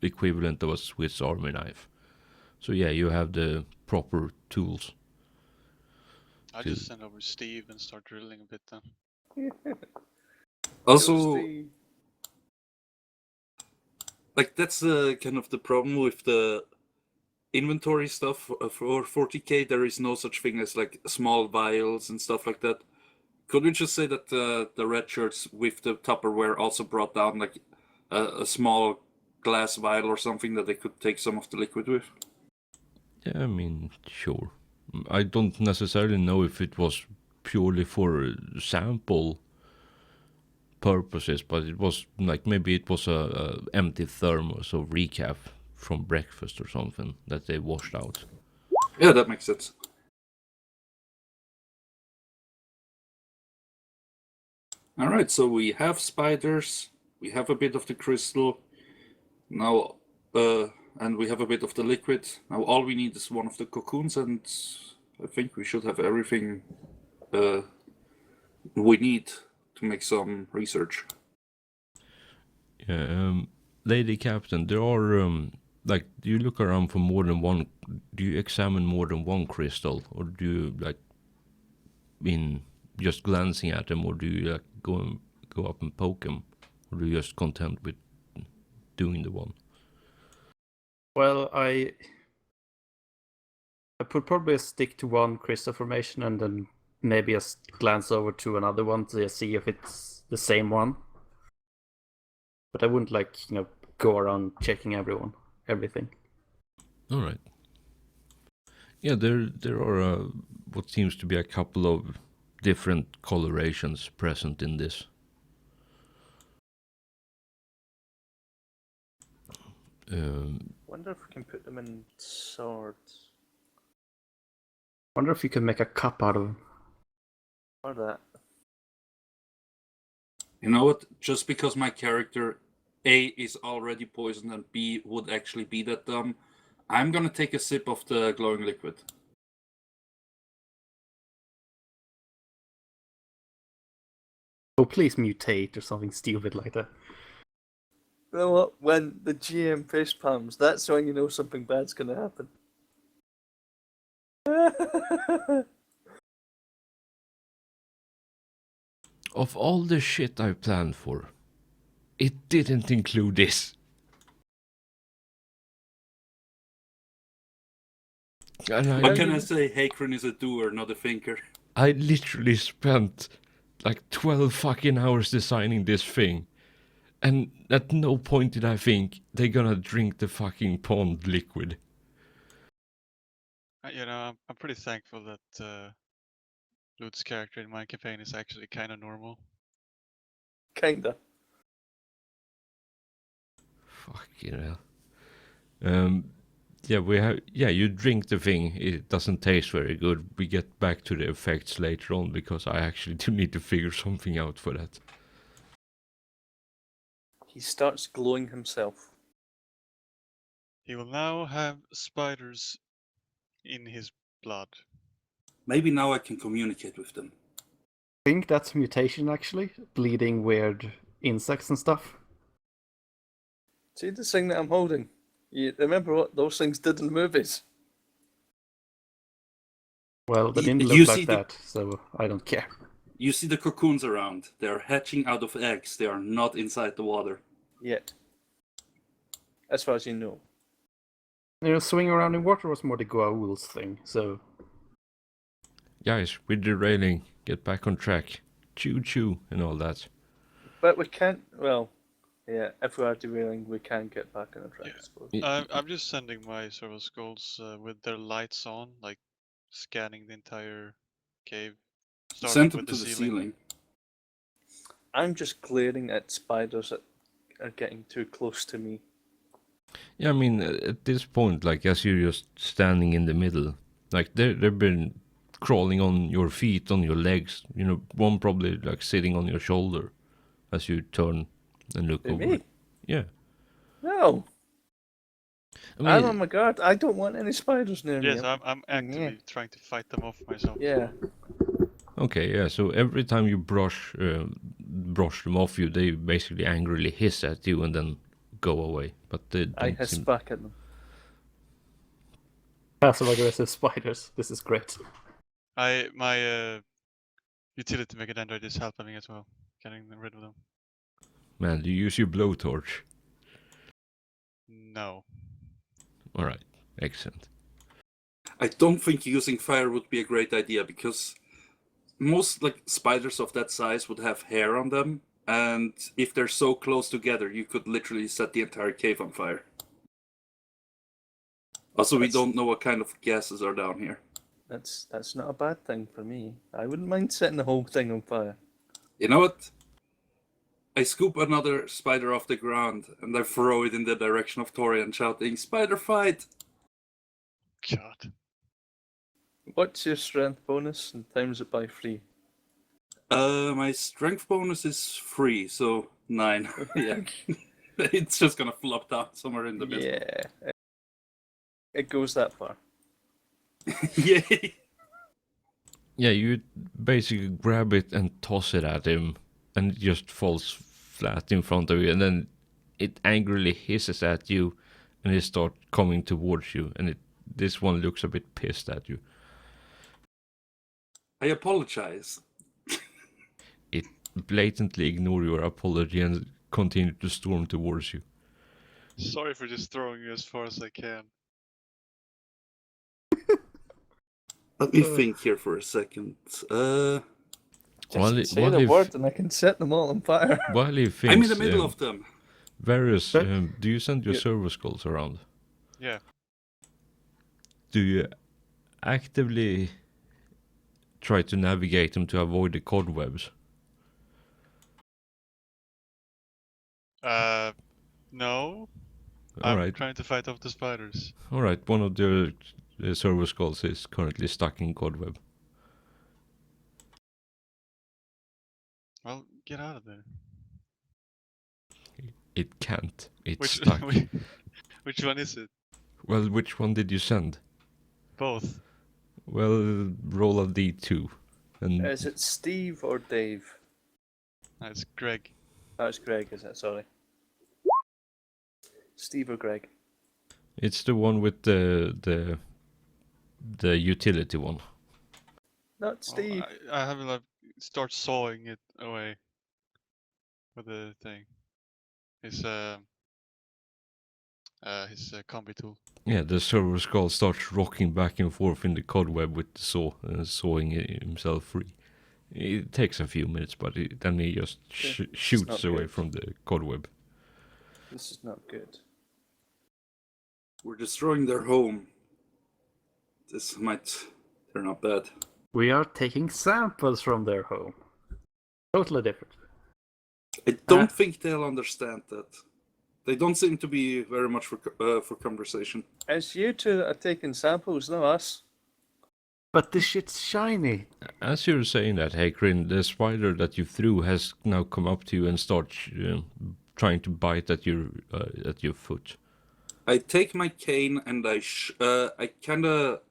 A: equivalent of a Swiss Army knife. So yeah, you have the proper tools.
E: I just send over Steve and start drilling a bit then.
C: Also, like that's kind of the problem with the inventory stuff for 40k. There is no such thing as like small vials and stuff like that. Could we just say that the red shirts with the Tupperware also brought down like a small glass vial or something that they could take some of the liquid with?
A: Yeah, I mean, sure. I don't necessarily know if it was purely for sample purposes, but it was like maybe it was a empty thermos of recap from breakfast or something that they washed out.
C: Yeah, that makes sense. All right, so we have spiders, we have a bit of the crystal, now, and we have a bit of the liquid. Now all we need is one of the cocoons, and I think we should have everything we need to make some research.
A: Yeah, Lady Captain, there are like, do you look around for more than one? Do you examine more than one crystal, or do you like, in just glancing at them, or do you like go up and poke them, or are you just content with doing the one?
D: Well, I would probably stick to one crystal formation and then maybe just glance over to another one to see if it's the same one. But I wouldn't like, go around checking everything.
A: All right. Yeah, there are what seems to be a couple of different colorations present in this.
B: Wonder if we can put them in swords.
D: Wonder if you could make a cup out of them.
B: Or that.
C: You know what? Just because my character A is already poisoned and B would actually be that dumb, I'm gonna take a sip of the glowing liquid.
D: Oh, please mutate or something stupid like that.
B: You know what? When the GM face palms, that's when you know something bad's gonna happen.
A: Of all the shit I planned for, it didn't include this. And
C: What can I say? Hakron is a doer, not a thinker.
A: I literally spent like 12 fucking hours designing this thing. And at no point did I think they're gonna drink the fucking pond liquid.
E: I'm pretty thankful that Lute's character in my campaign is actually kind of normal.
B: Kinda.
A: Fucking hell. Yeah, you drink the thing, it doesn't taste very good. We get back to the effects later on because I actually do need to figure something out for that.
B: He starts glowing himself.
E: He will now have spiders in his blood.
C: Maybe now I can communicate with them.
D: I think that's mutation actually, bleeding weird insects and stuff.
B: See this thing that I'm holding? You remember what those things did in the movies?
D: Well, they
C: You
D: didn't look
C: see
D: like
C: the-
D: that, so I don't care.
C: You see the cocoons around. They are hatching out of eggs. They are not inside the water.
B: Yet. As far as you know.
D: Swinging around in water was more the Goa'ul's thing, so...
A: Guys, we're derailing. Get back on track. Choo choo and all that.
B: But we can't, well, yeah, if we are derailing, we can get back on the track,
E: Yeah.
B: I suppose.
E: I'm just sending my servo skulls with their lights on, like scanning the entire cave.
C: Send
E: Starting
C: them
E: with
C: to the ceiling.
B: I'm just glaring at spiders that are getting too close to me.
A: Yeah, I mean, at this point, like, as you're just standing in the middle, like, they've been crawling on your feet, on your legs, one probably, like, sitting on your shoulder as you turn and look
B: To
A: over.
B: me?
A: Yeah.
B: No,
A: I mean,
B: I'm on my guard. I don't want any spiders near me.
E: Yes, I'm actively trying to fight them off myself.
B: Yeah.
A: okay, yeah, so every time you brush them off you, they basically angrily hiss at you and then go away. But they
B: I
A: don't
B: hiss
A: seem...
B: back at them.
D: Passive aggressive spiders, this is great.
E: My utility megadendrite is helping me as well, getting rid of them.
A: Man, do you use your blowtorch?
E: No.
A: Alright, excellent.
C: I don't think using fire would be a great idea because most spiders of that size would have hair on them, and if they're so close together, you could literally set the entire cave on fire. Also, we
B: That's-
C: don't know what kind of gases are down here.
B: That's not a bad thing for me. I wouldn't mind setting the whole thing on fire.
C: You know what? I scoop another spider off the ground and I throw it in the direction of Torian, shouting, "Spider fight!"
E: God.
B: What's your strength bonus and times it by 3?
C: My strength bonus is 3, so 9. Yeah. It's just gonna flop down somewhere in the basement.
B: Yeah. It goes that far.
C: Yay!
A: Yeah, you basically grab it and toss it at him, and it just falls flat in front of you, and then it angrily hisses at you, and it starts coming towards you, and this one looks a bit pissed at you.
C: I apologize.
A: It blatantly ignores your apology and continues to storm towards you.
E: Sorry for just throwing you as far as I can.
C: Let me think here for a second.
B: Just say the word and I can set them all on fire.
A: While he thinks,
C: I'm in the middle of them.
A: Various,
D: But-
A: do you send your
B: Yeah.
A: server skulls around?
E: Yeah.
A: Do you actively try to navigate them to avoid the cobwebs?
E: No.
A: All
E: I'm
A: right,
E: trying to fight off the spiders.
A: all right. One of the server skulls is currently stuck in cobweb.
E: Well, get out of there.
A: It can't. It's
E: Which
A: stuck.
E: which one is it?
A: Well, which one did you send?
E: Both.
A: Well, roll a d2. And
B: Is it Steve or Dave?
E: It's Greg.
B: That's Greg, is it? Sorry. Steve or Greg?
A: it's the one with the utility one.
B: Not Steve.
E: I have like start sawing it away with the thing. His combi tool.
A: Yeah, the server skull starts rocking back and forth in the cobweb with the saw, sawing himself free. It takes a few minutes, but then he just shoots
B: not
A: away
B: good.
A: from the cobweb.
B: This is not good.
C: We're destroying their home. This might turn out bad.
D: We are taking samples from their home. Totally different.
C: I don't think they'll understand that. They don't seem to be very much for conversation.
B: It's you two that are taking samples, not us.
D: But this shit's shiny.
A: As you're saying that, Hakrin, the spider that you threw has now come up to you and starts trying to bite at your foot.
C: I take my cane and I kind of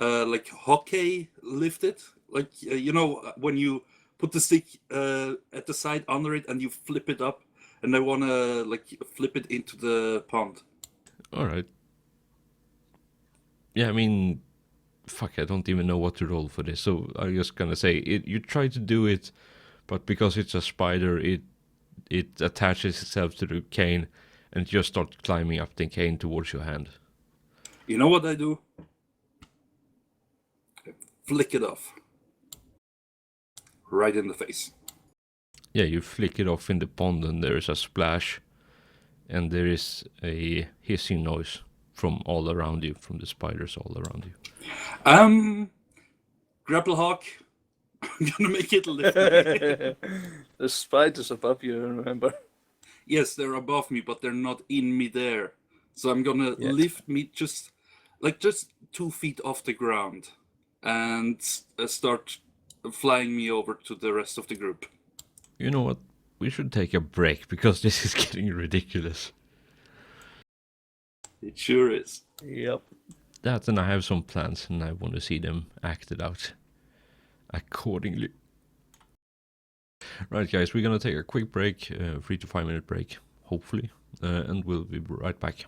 C: like hockey lift it, like you know when you put the stick at the side under it and you flip it up, and I want to like flip it into the pond.
A: All right. Yeah, I mean, fuck, I don't even know what to roll for this. So I'm just gonna say you try to do it, but because it's a spider, it attaches itself to the cane and just starts climbing up the cane towards your hand.
C: You know what I do? I flick it off. Right in the face.
A: Yeah, you flick it off in the pond and there is a splash, and there is a hissing noise from all around you, from the spiders all around you.
C: Grapple Hawk. I'm gonna make it lift me.
B: There's spiders above you, remember?
C: Yes, they're above me, but they're not in me there. So I'm gonna
B: Yeah.
C: lift me just 2 feet off the ground and start flying me over to the rest of the group.
A: You know what? We should take a break because this is getting ridiculous.
C: It sure is.
B: Yep.
A: That, and I have some plans and I want to see them acted out accordingly. Right, guys, we're gonna take a quick break, 3 to 5 minute break, hopefully, and we'll be right back.